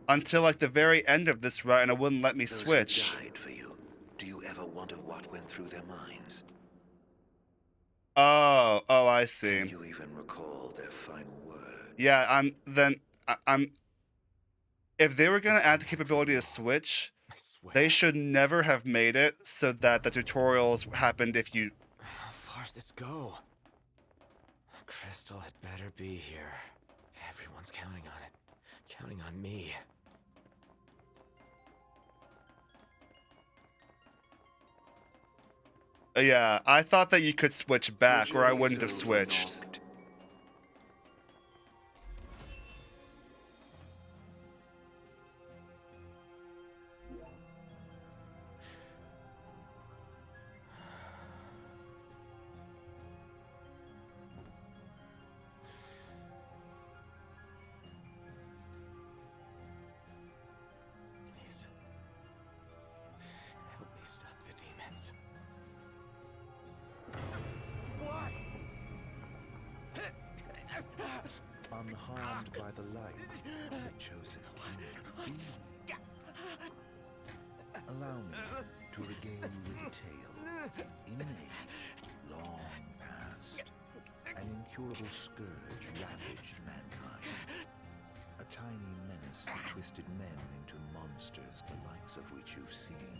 Until like the very end of this route and it wouldn't let me Those who switch. died for you. Do you ever wonder what went through their minds? Oh, I see. Do you even recall their final words? Yeah, I'm if they were gonna add the capability to switch, they should never have made it so that the tutorials happened if you... How far's this go? Crystal had better be here. Everyone's counting on it. Counting on me. Yeah, I thought that you could switch back or I Your wouldn't have journeys switched. unlocked. Please. Help me stop the demons. Why? Unharmed by the light, the chosen king. Allow me to regale you with a tale. In an age long past, an incurable scourge ravaged mankind. A tiny menace that twisted men into monsters, the likes of which you've seen.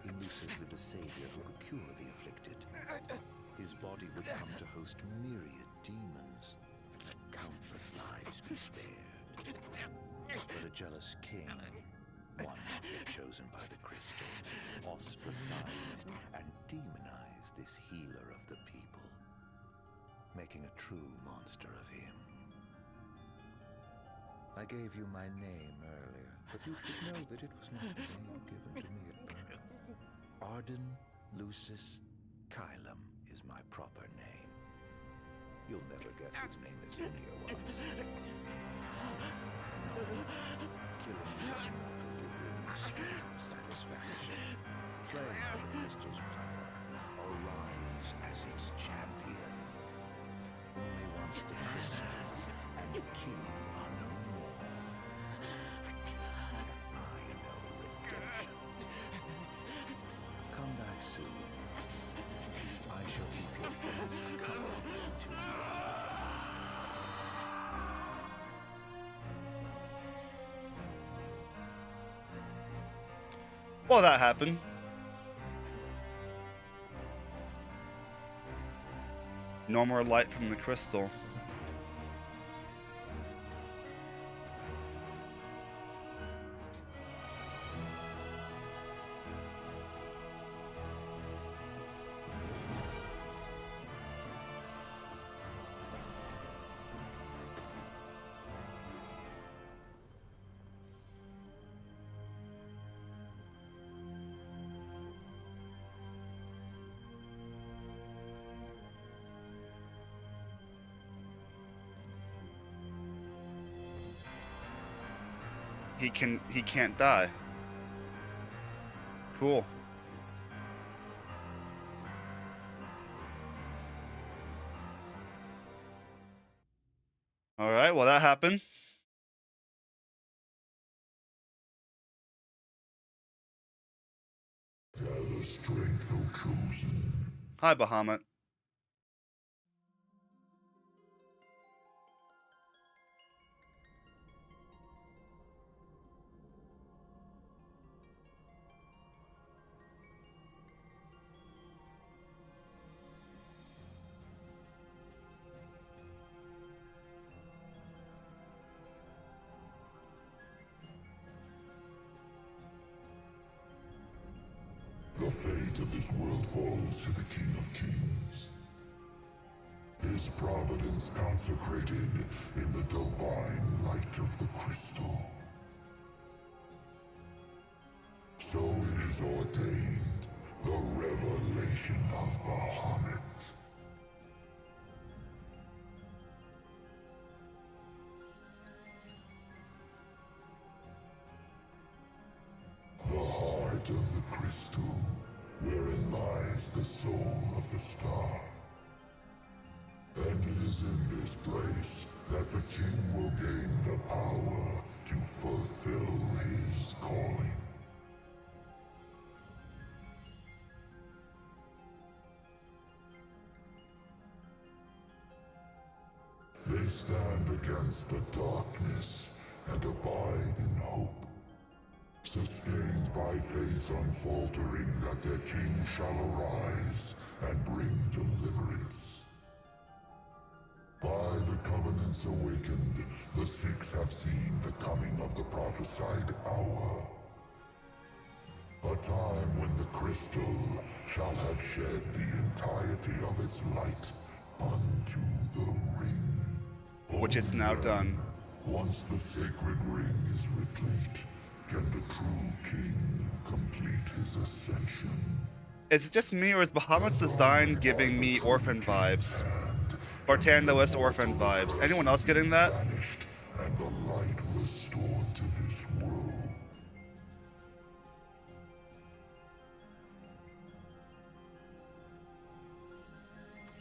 In Lucis lived a savior who could cure the afflicted. His body would come to host myriad demons. Countless lives be spared. But a jealous king, one not yet chosen by the crystal, ostracized and demonized this healer of the people, making a true monster of him. I gave you my name earlier, but you should know that it was not the name given to me at birth. Arden Lucis Kylum is my proper name. You'll never guess whose name this Linnea was. No, killing this mortal will bring me sweet satisfaction. Play on the crystal's power, arise as its champion. Only once the crystal and the king are no more, I know redemption. Come back soon. I shall keep your friends company till you arrive. Well, that happened. No more light from the crystal. He can't die. Cool. All right, well that happened. Gather strength, O chosen. Hi, Bahamut. The fate of this world falls to the King of Kings. His providence consecrated in the divine light of the crystal. So it is ordained, the revelation of Bahamut. The heart of the crystal, wherein lies the soul of the star. And it is in this place that the king will gain the power to fulfill his calling. They stand against the darkness and abide in hope, sustained by faith unfaltering that their king shall arise and bring deliverance. By the covenants awakened, the Sikhs have seen the coming of the prophesied hour. A time when the crystal shall have shed the entirety of its light unto the ring. Which it's now done. Once the sacred ring is replete, can the true king complete his ascension? Is it just me, or is Bahamut's design giving me orphan vibes? Bartandois orphan vibes. Anyone else getting that? And the light restored to this world.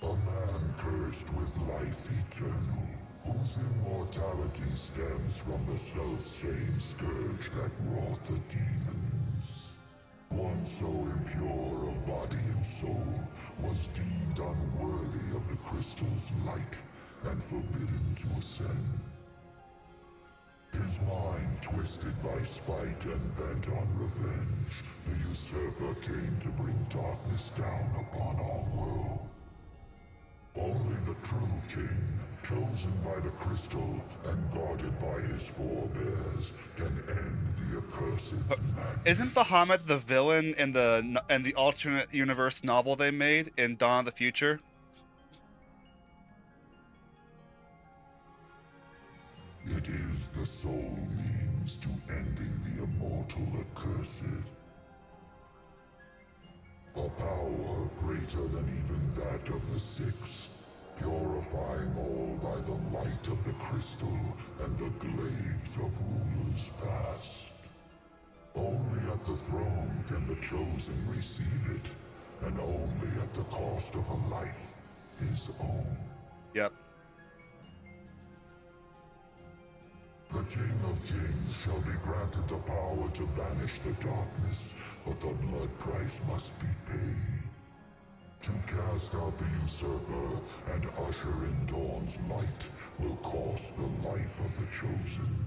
A man cursed with life eternal, whose immortality stems from the self-same scourge that wrought the demons. One so impure of body and soul was deemed unworthy of the crystal's light and forbidden to ascend. His mind twisted by spite and bent on revenge, the usurper came to bring darkness down upon our world. Only the true king, chosen by the crystal and guarded by his forebears, can end the accursed madness. Isn't Bahamut the villain in the alternate universe novel they made in Dawn of the Future? It is the sole means to ending the immortal accursed. A power greater than even that of the Six, purifying all by the light of the crystal and the glaives of rulers past. Only at the throne can the chosen receive it, and only at the cost of a life, his own. Yep. The King of Kings shall be granted the power to banish the darkness, but the blood price must be paid. To cast out the usurper and usher in Dawn's light will cost the life of the chosen.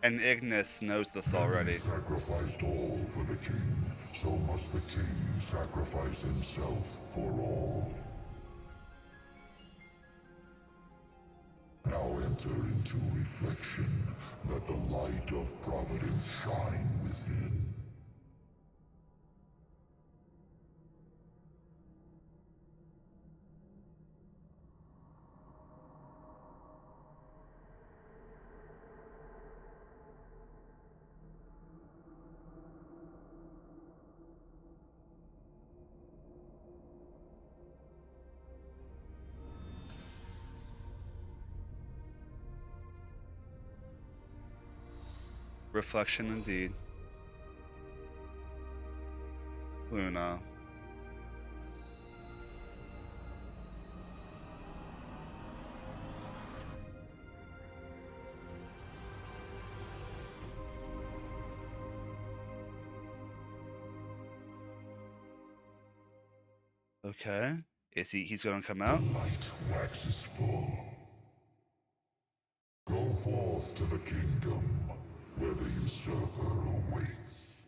And Ignis knows this already. He sacrificed all for the king, so must the king sacrifice himself for all. Now enter into reflection, let the light of providence shine within. Reflection indeed. Luna. Okay. He's gonna come out? The light waxes full. Go forth to the kingdom, where the usurper awaits.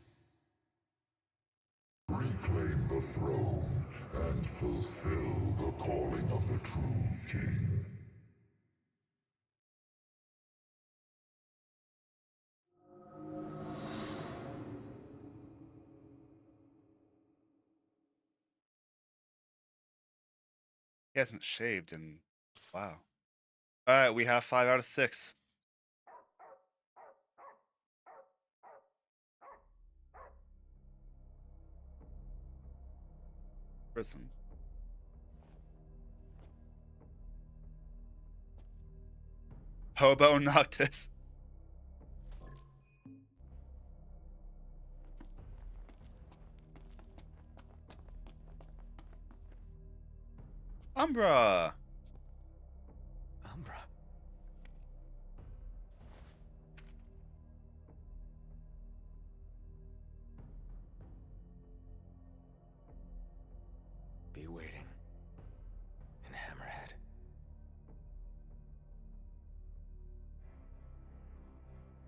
Reclaim the throne and fulfill the calling of the true king. He hasn't shaved in... Wow. Alright, we have 5 out of 6. Prison. Hobo Noctis. Umbra. Umbra. Be waiting. In Hammerhead.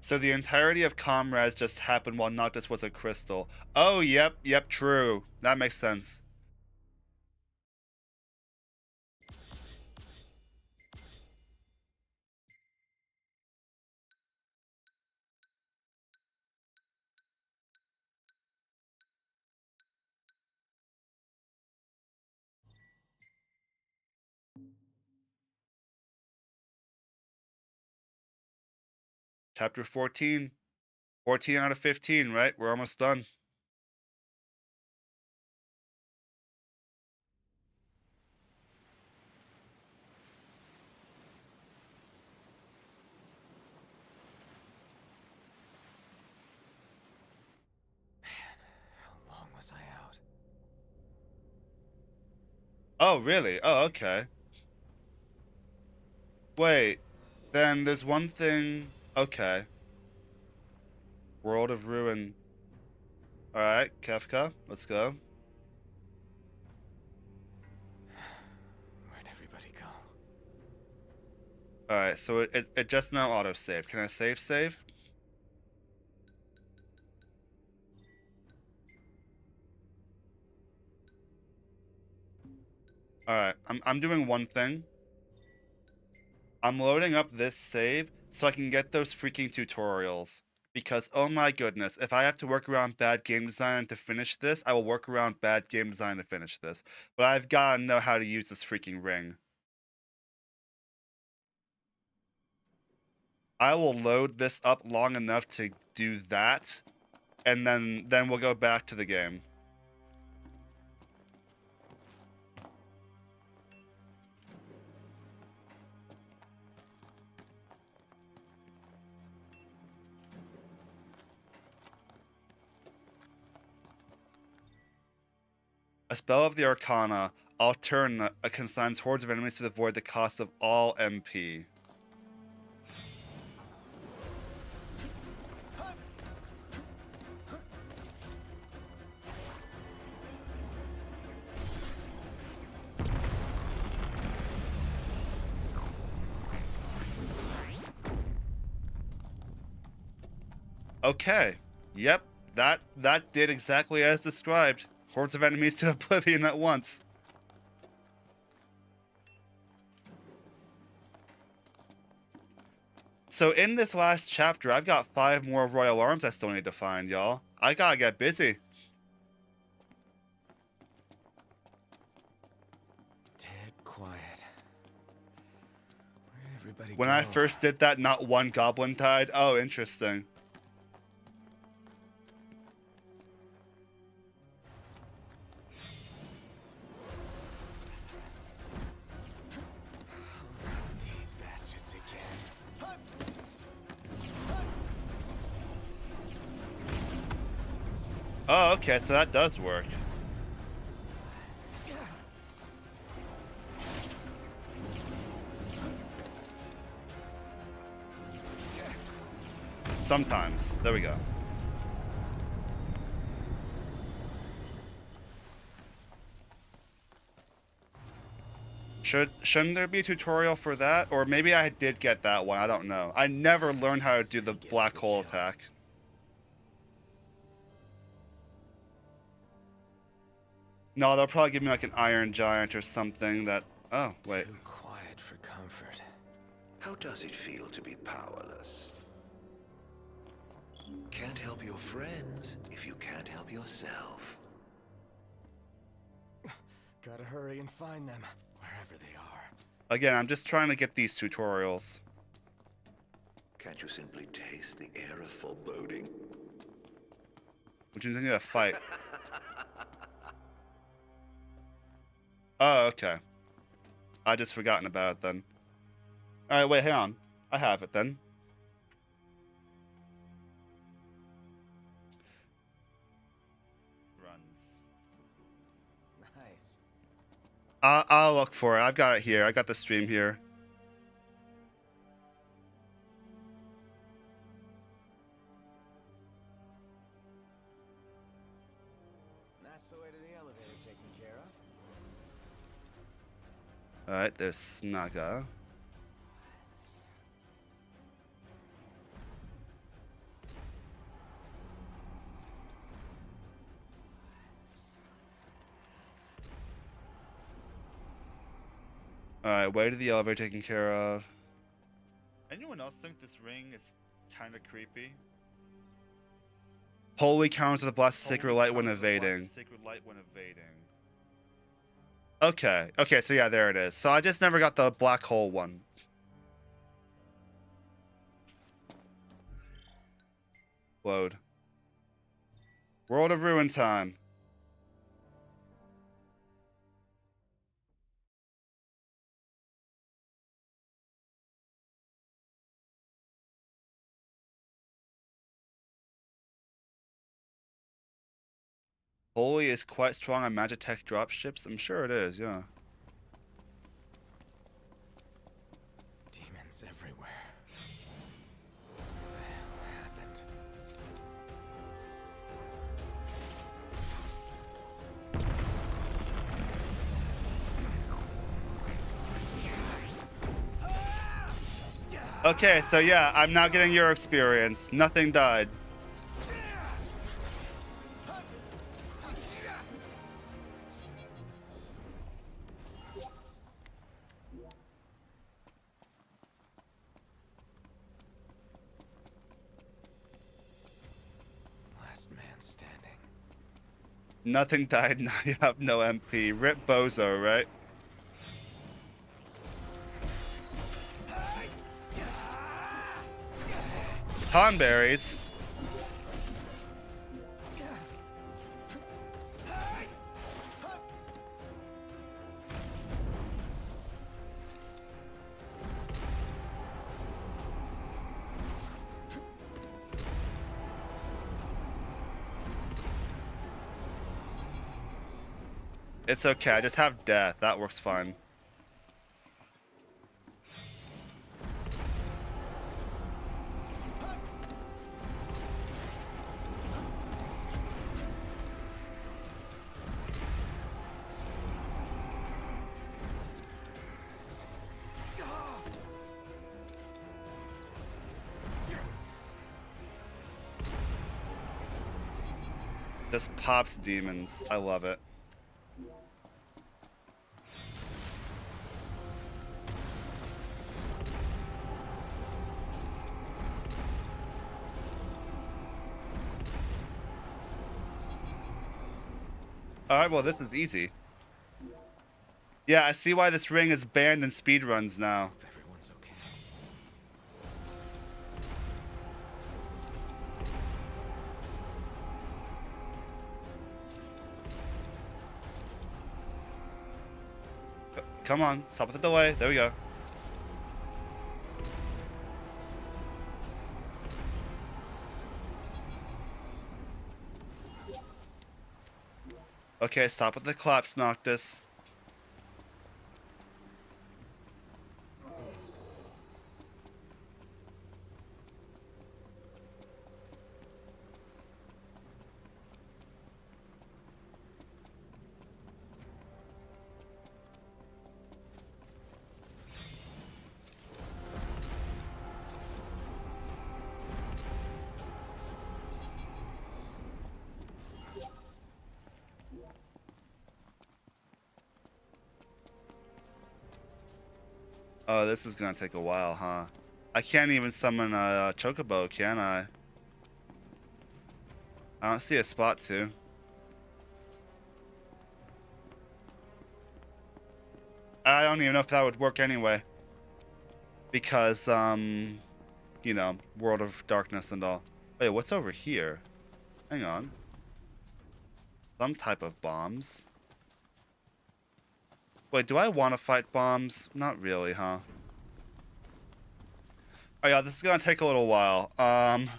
So the entirety of Comrades just happened while Noctis was a crystal. Oh, yep, true. That makes sense. Chapter 14. 14 out of 15, right? We're almost done. How long was I out? Oh, really? Oh, okay. Wait. Then there's one thing... Okay. World of Ruin. Alright, Kefka, let's go. Where'd everybody go? Alright, so it just now autosaved. Can I save? Alright, I'm doing one thing. I'm loading up this save so I can get those freaking tutorials. Because, oh my goodness, if I have to work around bad game design to finish this, I will work around bad game design to finish this. But I've gotta know how to use this freaking ring. I will load this up long enough to do that, and then we'll go back to the game. A spell of the Arcana, Alterna, consigns hordes of enemies to the void at the cost of all MP. Okay. Yep. That did exactly as described. Hordes of enemies to oblivion at once. So in this last chapter, I've got 5 more Royal Arms I still need to find, y'all. I gotta get busy. Dead quiet. Where'd everybody When go? I first did that, not one goblin died. Oh, interesting. These bastards again. Oh, okay, so that does work. Sometimes. There we go. Shouldn't there be a tutorial for that? Or maybe I did get that one. I don't know. I never learned how to do the black hole attack. No, they'll probably give me like an Iron Giant or something that... Oh, wait. Too quiet for comfort. How does it feel to be powerless? Can't help your friends if you can't help yourself. Gotta hurry and find them. wherever they are. Again, I'm just trying to get these tutorials. Can't you simply taste the air of foreboding? Which means I need to fight. Oh, okay. I just forgotten about it then. Alright, wait, hang on. I have it then. Runs. Nice. I'll look for it. I've got it here. I got the stream here. That's the way to the elevator taken care of. Alright, there's Snaga. Alright, way to the elevator taken care of. Anyone else think this ring is kind of creepy? Holy counters with a blast of sacred light when evading. Okay, okay, so yeah, there it is. So I just never got the black hole one. Load. World of Ruin time. Holy is quite strong on Magitech dropships. I'm sure it is, yeah. Demons everywhere. What the hell happened? Okay, so yeah, I'm now getting your experience. Nothing died. Last man standing. Nothing died, now you have no MP. Rip Bozo, right? Tonberries. It's okay, I just have death. That works fine. Just pops demons. I love it. Alright, well this is easy. Yeah, I see why this ring is banned in speedruns now. Everyone's okay. Come on, stop with the delay. There we go. Okay, stop with the collapse, Noctis. Oh, this is gonna take a while, huh? I can't even summon a chocobo, can I? I don't see a spot to. I don't even know if that would work anyway. Because, you know, World of Darkness and all. Wait, what's over here? Hang on. Some type of bombs. Wait, do I want to fight bombs? Not really, huh? Oh yeah, this is gonna take a little while. Ready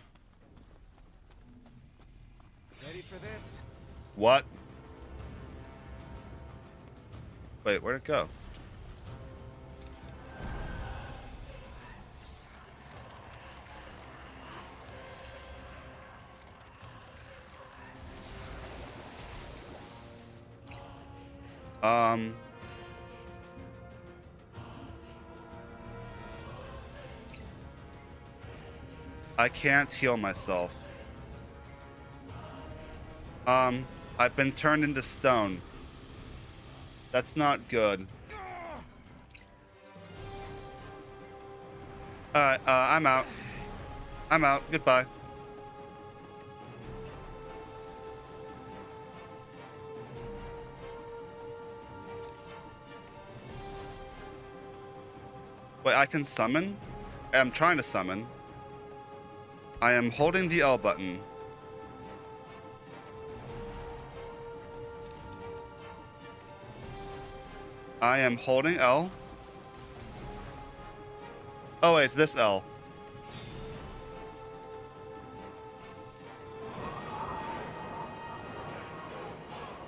for this? What? Wait, where'd it go? I can't heal myself. I've been turned into stone. That's not good. Alright, I'm out. I'm out. Goodbye. Wait, I can summon? I'm trying to summon. I am holding the L button. I am holding L. Oh wait, it's this L.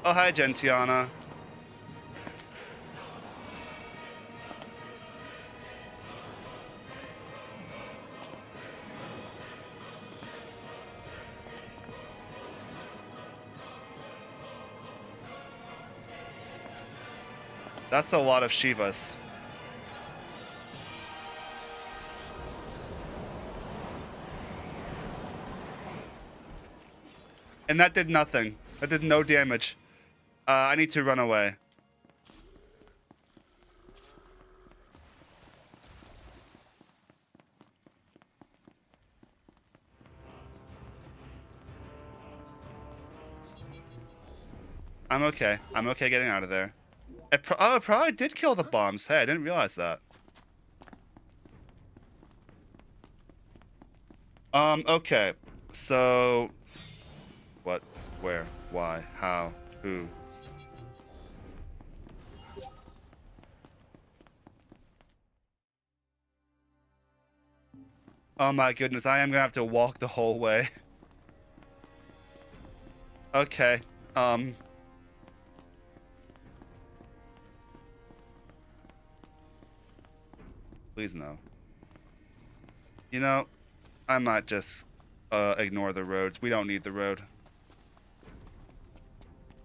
Oh hi, Gentiana. That's a lot of Shivas. And that did nothing. That did no damage. I need to run away. I'm okay. I'm okay getting out of there. It probably did kill the bombs. Hey, I didn't realize that. Okay. So... What? Where? Why? How? Who? Oh my goodness, I am gonna have to walk the whole way. Okay, please no. You know, I might just, ignore the roads. We don't need the road.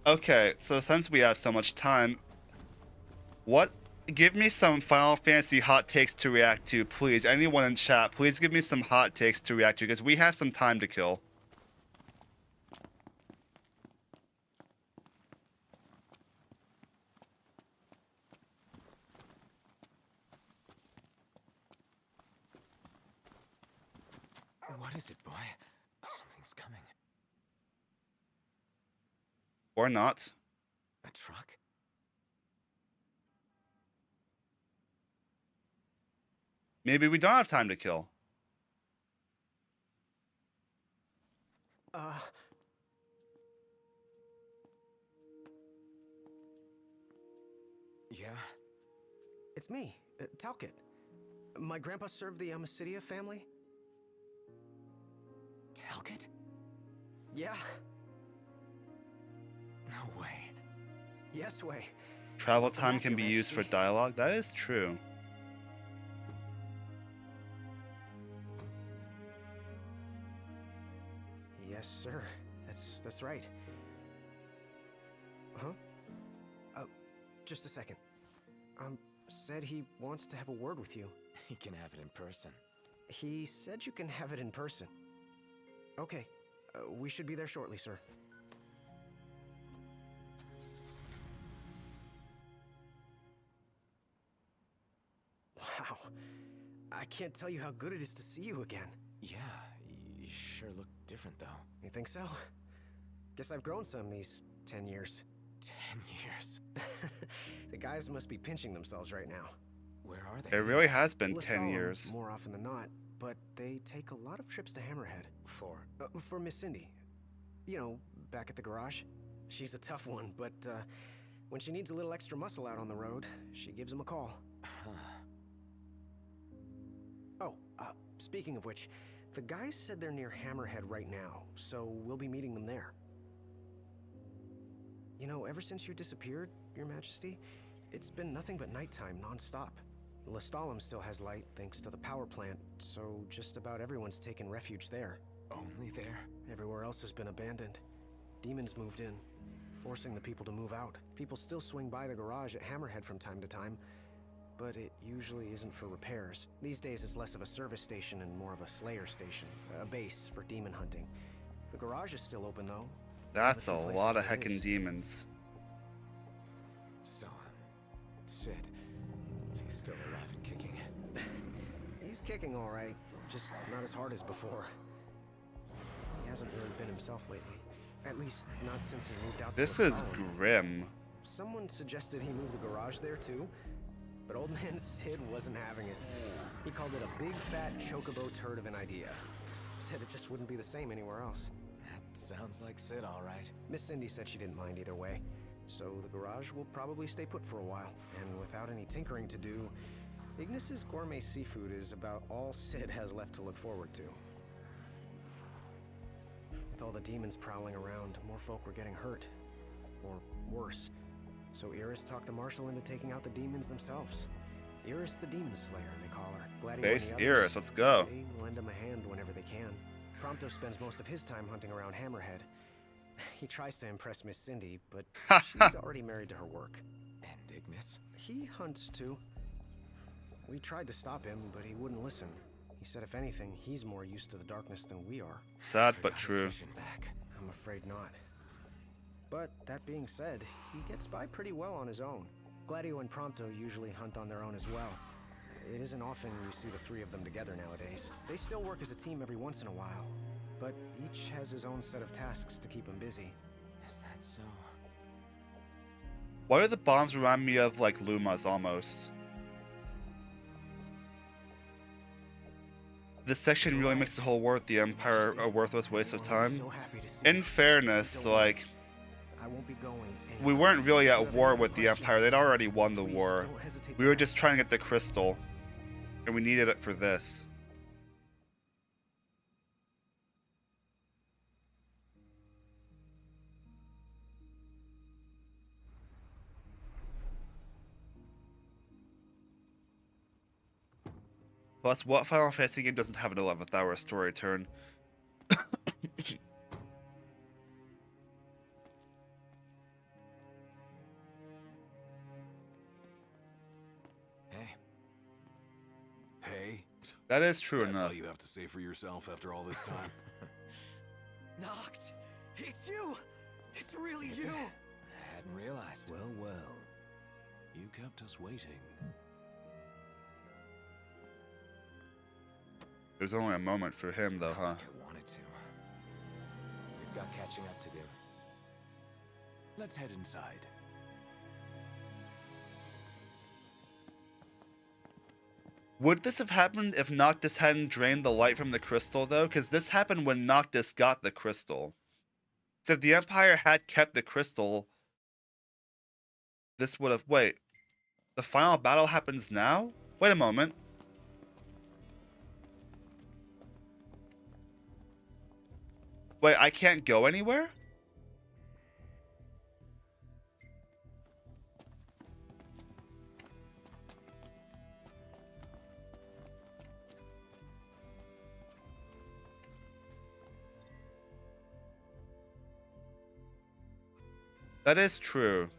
Okay, so since we have so much time, give me some Final Fantasy hot takes to react to, please. Anyone in chat, please give me some hot takes to react to, because we have some time to kill. What is it, boy? Something's coming. Or not. A truck? Maybe we don't have time to kill. Yeah? It's me, Talcott. My grandpa served the Amicidia family. Talcott? Yeah. No way. Yes way. Travel time can be used for dialogue. That is true. Yes, sir. That's right. Huh? Just a second. Said he wants to have a word with you. He can have it in person. He said you can have it in person. Okay. We should be there shortly, sir. Wow. I can't tell you how good it is to see you again. Yeah, you sure look different, though. You think so? Guess I've grown some these 10 years. 10 years. The guys must be pinching themselves right now. Where are they? It really has been 10 Lestalem, years. more often than not, but they take a lot of trips to Hammerhead. For Miss Cindy. You know, back at the garage. She's a tough one, but when she needs a little extra muscle out on the road, she gives him a call. Oh, speaking of which, the guys said they're near Hammerhead right now, so we'll be meeting them there. You know, ever since you disappeared, Your Majesty, it's been nothing but nighttime non-stop. Lestalem still has light thanks to the power plant, so just about everyone's taken refuge there. Only there? Everywhere else has been abandoned. Demons moved in, forcing the people to move out. People still swing by the garage at Hammerhead from time to time, but it usually isn't for repairs. These days it's less of a service station and more of a slayer station, a base for demon hunting. The garage is still open though. That's a lot of heckin' demons. So, Sid, he's still alive and kicking. He's kicking all right, just not as hard as before. He hasn't really been himself lately. At least, not since he moved out to This is Lestalem. grim. Someone suggested he move the garage there too, but old man Sid wasn't having it. He called it a big fat chocobo turd of an idea. Said it just wouldn't be the same anywhere else. That sounds like Sid, all right. Miss Cindy said she didn't mind either way, so the garage will probably stay put for a while. And without any tinkering to do, Ignis's gourmet seafood is about all Sid has left to look forward to. With all the demons prowling around, more folk were getting hurt. Or worse. So Iris talked the Marshal into taking out the demons themselves. Iris the Demon Slayer, they call her. Gladio and Base the others, Iris, let's go. They lend him a hand whenever they can. Prompto spends most of his time hunting around Hammerhead. He tries to impress Miss Cindy, but she's already married to her work. And Ignis? He hunts too. We tried to stop him, but he wouldn't listen. He said if anything, he's more used to the darkness than we are. Sad but true. I'm afraid not. But that being said, he gets by pretty well on his own. Gladio and Prompto usually hunt on their own as well. It isn't often you see the three of them together nowadays. They still work as a team every once in a while, but each has his own set of tasks to keep him busy. Is that so? Why do the bombs remind me of like Lumas almost? This section really makes the whole war with the Empire a worthless waste of time. In fairness, like, we weren't really at war with the Empire. They'd already won the war. We were just trying to get the crystal, and we needed it for this. Plus, what Final Fantasy game doesn't have an 11th hour story turn? Hey. That is true That's enough. all you have to say for yourself after all this time. Noct! It's you! It's really Is you! it? I hadn't realized. Well, well. You kept us waiting. There's only a moment for him, though, huh? I wanted to. We've got catching up to do. Let's head inside. Would this have happened if Noctis hadn't drained the light from the crystal, though? Because this happened when Noctis got the crystal. So if the Empire had kept the crystal, this would have... Wait. The final battle happens now? Wait a moment. Wait, I can't go anywhere? That is true.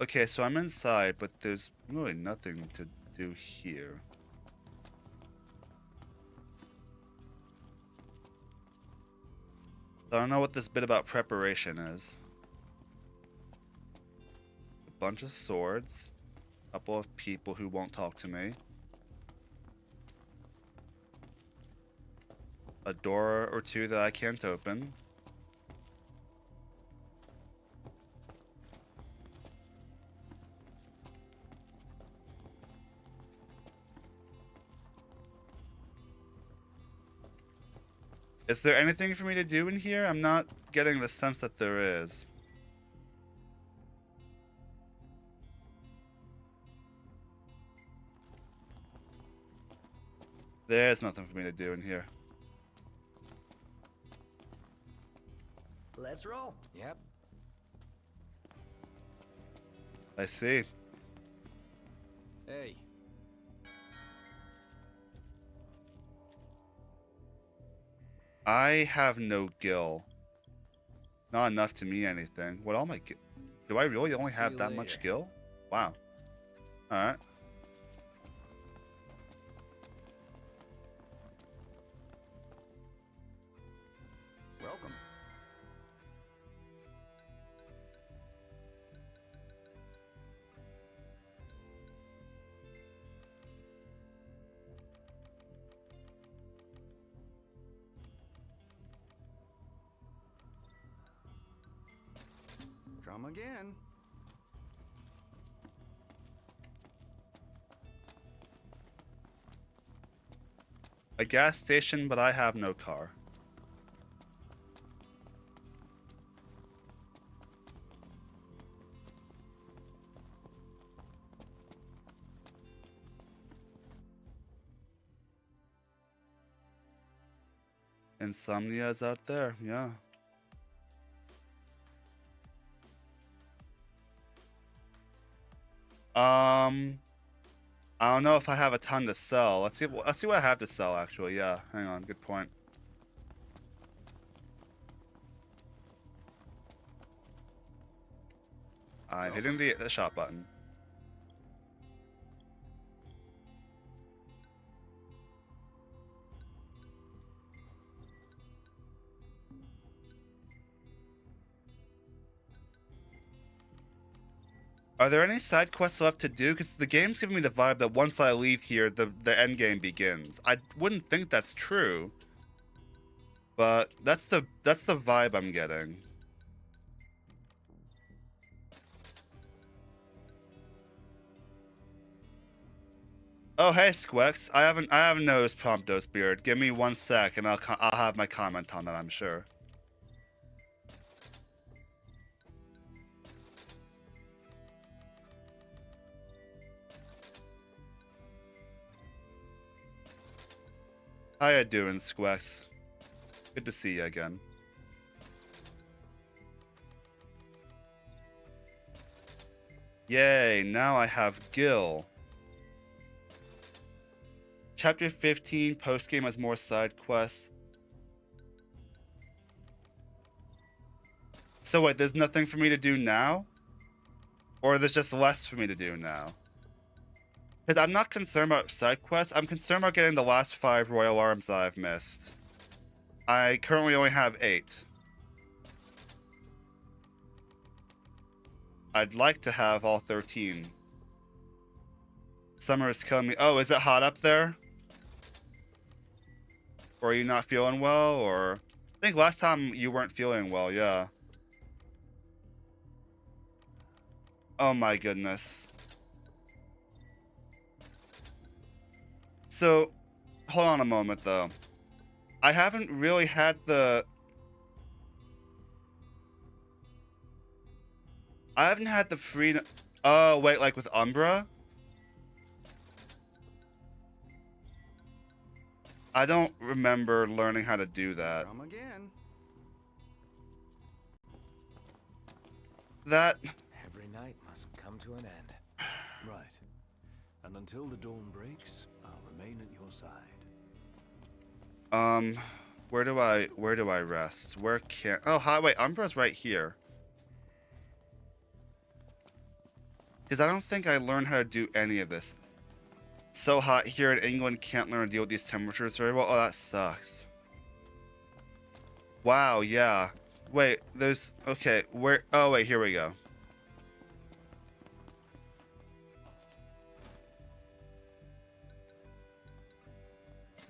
Okay, so I'm inside, but there's really nothing to do here. I don't know what this bit about preparation is. A bunch of swords. A couple of people who won't talk to me. A door or two that I can't open. Is there anything for me to do in here? I'm not getting the sense that there is. There's nothing for me to do in here. Let's roll. Yep. I see. Hey. I have no gil. Not enough to mean anything. What all my gil? Do I really only See have you that much later. gil? Wow. Alright. Welcome. Come again. A gas station, but I have no car. Insomnia's out there, yeah. I don't know if I have a ton to sell. Let's see what I have to sell actually. Yeah, hang on, good point. I'm hitting the shop button. Are there any side quests left to do? Because the game's giving me the vibe that once I leave here, the end game begins. I wouldn't think that's true, but that's the vibe I'm getting. Oh hey Squex, I haven't noticed Prompto's beard. Give me 1 sec and I'll have my comment on that, I'm sure. How ya doing, Squex? Good to see you again. Yay, now I have Gil. Chapter 15, postgame has more side quests. So wait, there's nothing for me to do now? Or there's just less for me to do now? Because I'm not concerned about side quests, I'm concerned about getting the last 5 Royal Arms that I've missed. I currently only have 8. I'd like to have all 13. Summer is killing me. Oh, is it hot up there? Or are you not feeling well? Or I think last time you weren't feeling well, yeah. Oh my goodness. So, hold on a moment though. I haven't really had the... I haven't had the freedom... Oh, wait, like with Umbra? I don't remember learning how to do that. Come again. That... Every night must come to an end. Right. And until the dawn breaks, I'll remain at your side. Where do I rest? Where can... Oh, hi, wait, Umbra's right here. Because I don't think I learned how to do any of this. So hot here in England, can't learn to deal with these temperatures very well. Oh, that sucks. Wow, yeah. Wait, there's... Okay, where... Oh, wait, here we go.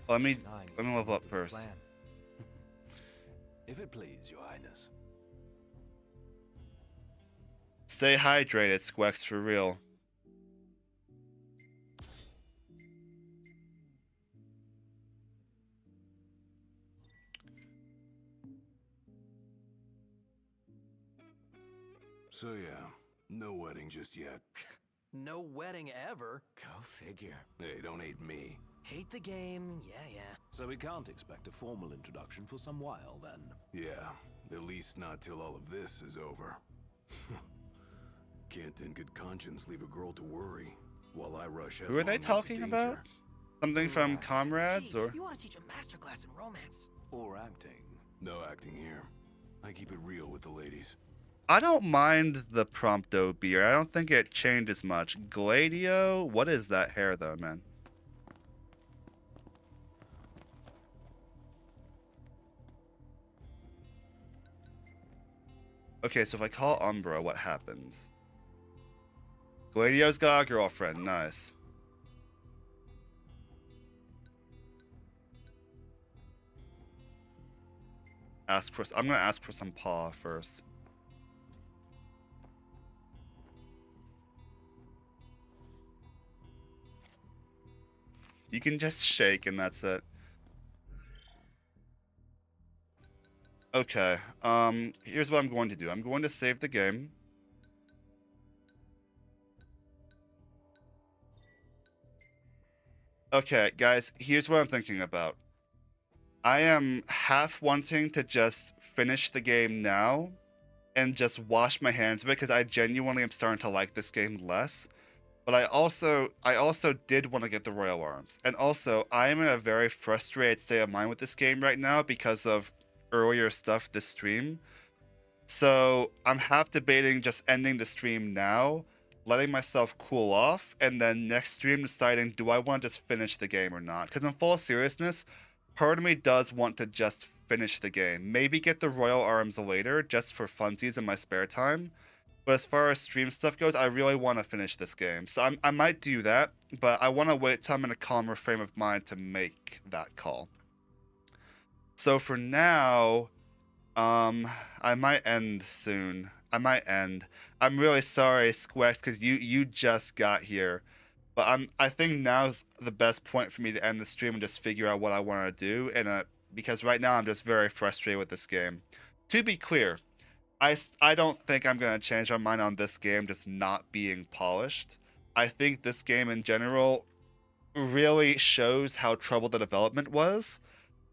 Let me level up first. If it please, Your Highness. Stay hydrated, Squex, for real. So yeah, no wedding just yet. No wedding ever. Go figure. Hey, don't hate me. Hate the game, yeah. So we can't expect a formal introduction for some while, then. Yeah, at least not till all of this is over. Can't in good conscience leave a girl to worry while I rush Who are they talking about? Something from Comrades, or? You want to teach a masterclass in romance. Or acting. No acting here. I keep it real with the ladies. I don't mind the Prompto beard. I don't think it changes much. Gladio? What is that hair, though, man? Okay, so if I call Umbra, what happens? Gladio's got a girlfriend. Nice. I'm gonna ask for some paw first. You can just shake and that's it. Okay, here's what I'm going to do. I'm going to save the game. Okay, guys, here's what I'm thinking about. I am half wanting to just finish the game now and just wash my hands of it because I genuinely am starting to like this game less. But I also did want to get the Royal Arms. And also, I am in a very frustrated state of mind with this game right now because of earlier stuff this stream. So I'm half debating just ending the stream now, letting myself cool off, and then next stream deciding, do I want to just finish the game or not? Because in full seriousness, part of me does want to just finish the game. Maybe get the Royal Arms later, just for funsies in my spare time. But as far as stream stuff goes, I really want to finish this game. So I might do that, but I want to wait till I'm in a calmer frame of mind to make that call. So for now, I might end soon. I might end. I'm really sorry, Squex, because you just got here. But I think now's the best point for me to end the stream and just figure out what I want to do. And because right now I'm just very frustrated with this game. To be clear, I don't think I'm going to change my mind on this game just not being polished. I think this game in general really shows how troubled the development was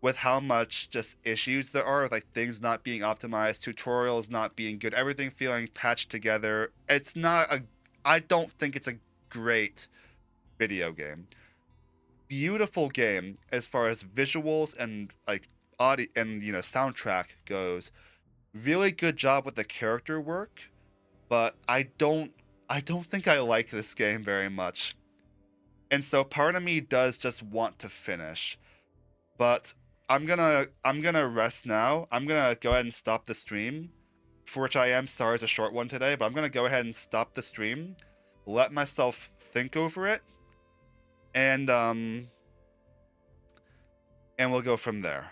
with how much just issues there are, with like things not being optimized, tutorials not being good, everything feeling patched together. I don't think it's a great video game. Beautiful game as far as visuals and like audio and soundtrack goes. Really good job with the character work, but I don't think I like this game very much. And so part of me does just want to finish. But I'm gonna rest now. I'm gonna go ahead and stop the stream, for which I am sorry it's a short one today, but I'm gonna go ahead and stop the stream, let myself think over it, and we'll go from there.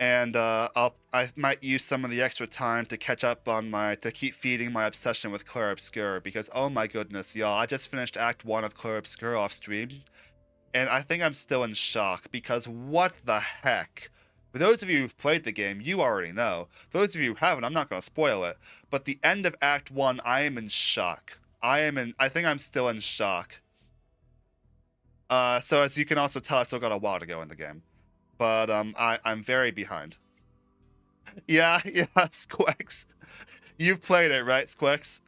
And I might use some of the extra time to catch up on to keep feeding my obsession with Clair Obscur, because oh my goodness, y'all, I just finished Act 1 of Clair Obscur off stream, and I think I'm still in shock, because what the heck? For those of you who've played the game, you already know. For those of you who haven't, I'm not going to spoil it, but the end of Act 1, I am in shock. I think I'm still in shock. So as you can also tell, I still got a while to go in the game. But I'm very behind. Yeah, Squex. You've played it, right, Squex?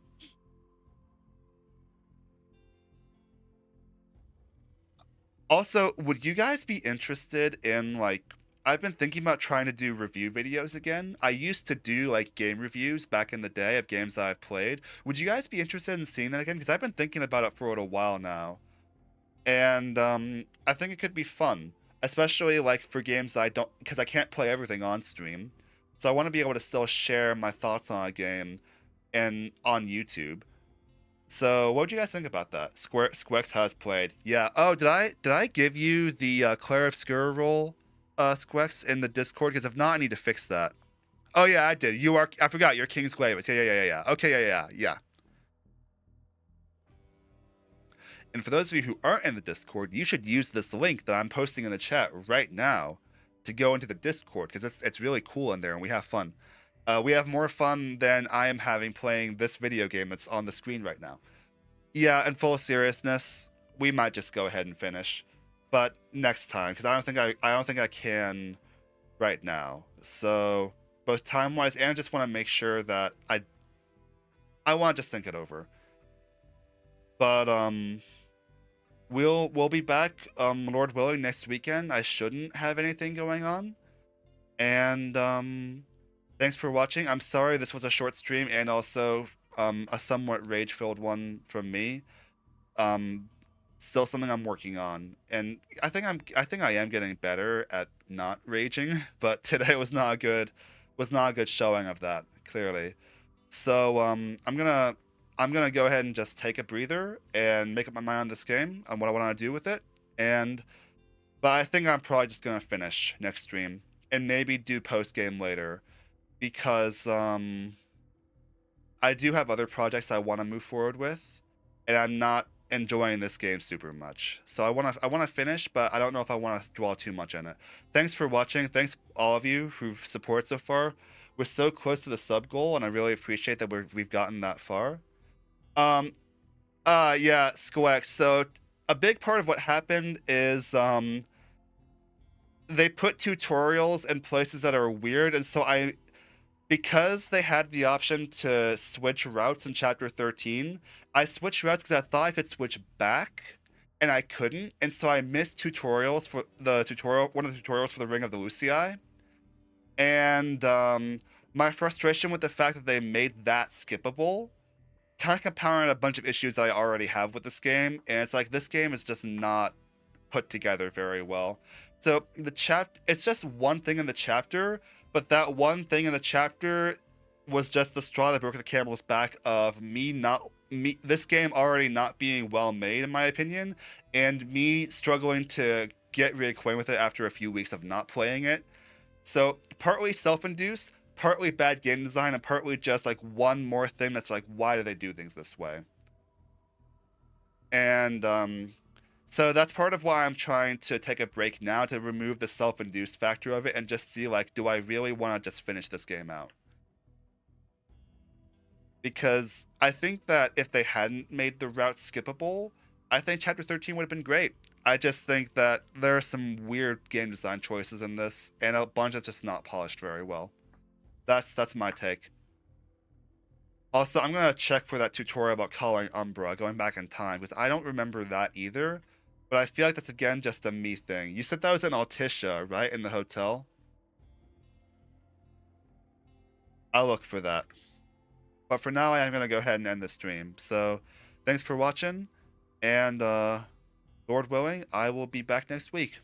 Also, would you guys be interested in, like, I've been thinking about trying to do review videos again. I used to do, like, game reviews back in the day of games I've played. Would you guys be interested in seeing that again? Because I've been thinking about it for a little while now. And I think it could be fun. especially like for games I don't, because I can't play everything on stream. So I want to be able to still share my thoughts on a game and on YouTube. So what would you guys think about that? Squex has played. Yeah. Oh, did I give you the Claire Obscura role, Squex, in the Discord? Because if not, I need to fix that. Oh yeah, I did. You are. I forgot. You're King's Glavis. Yeah. Okay. Yeah. And for those of you who aren't in the Discord, you should use this link that I'm posting in the chat right now to go into the Discord, because it's really cool in there and we have fun. We have more fun than I am having playing this video game that's on the screen right now. Yeah, in full seriousness, we might just go ahead and finish, but next time, because I don't think I can right now. So both time wise, and I just want to make sure that I want to just think it over. But we'll be back, Lord willing, next weekend. I shouldn't have anything going on, and thanks for watching. I'm sorry this was a short stream and also a somewhat rage-filled one from me. Still something I'm working on, and I think I am getting better at not raging, but today was not a good showing of that, clearly. So I'm gonna go ahead and just take a breather and make up my mind on this game and what I want to do with it. But I think I'm probably just gonna finish next stream and maybe do post game later, because I do have other projects I want to move forward with, and I'm not enjoying this game super much. So I want to finish, but I don't know if I want to dwell too much in it. Thanks for watching. Thanks all of you who've supported so far. We're so close to the sub goal, and I really appreciate that we've gotten that far. Yeah, Squex. So a big part of what happened is they put tutorials in places that are weird, and so because they had the option to switch routes in chapter 13, I switched routes because I thought I could switch back, and I couldn't, and so I missed tutorials for one of the tutorials for the Ring of the Lucii. And my frustration with the fact that they made that skippable kind of compounded a bunch of issues that I already have with this game, and it's like, this game is just not put together very well. So it's just one thing in the chapter, but that one thing in the chapter was just the straw that broke the camel's back of this game already not being well made, in my opinion, and me struggling to get reacquainted with it after a few weeks of not playing it. So partly self-induced, partly bad game design, and partly just like one more thing that's like, why do they do things this way? And so that's part of why I'm trying to take a break now, to remove the self-induced factor of it and just see, like, do I really want to just finish this game out? Because I think that if they hadn't made the route skippable, I think chapter 13 would have been great. I just think that there are some weird game design choices in this, and a bunch that's just not polished very well. That's my take. Also, I'm gonna check for that tutorial about calling Umbra, going back in time, because I don't remember that either. But I feel like that's, again, just a me thing. You said that was in Altissia, right? In the hotel? I'll look for that. But for now, I am going to go ahead and end the stream. So, thanks for watching. And, Lord willing, I will be back next week.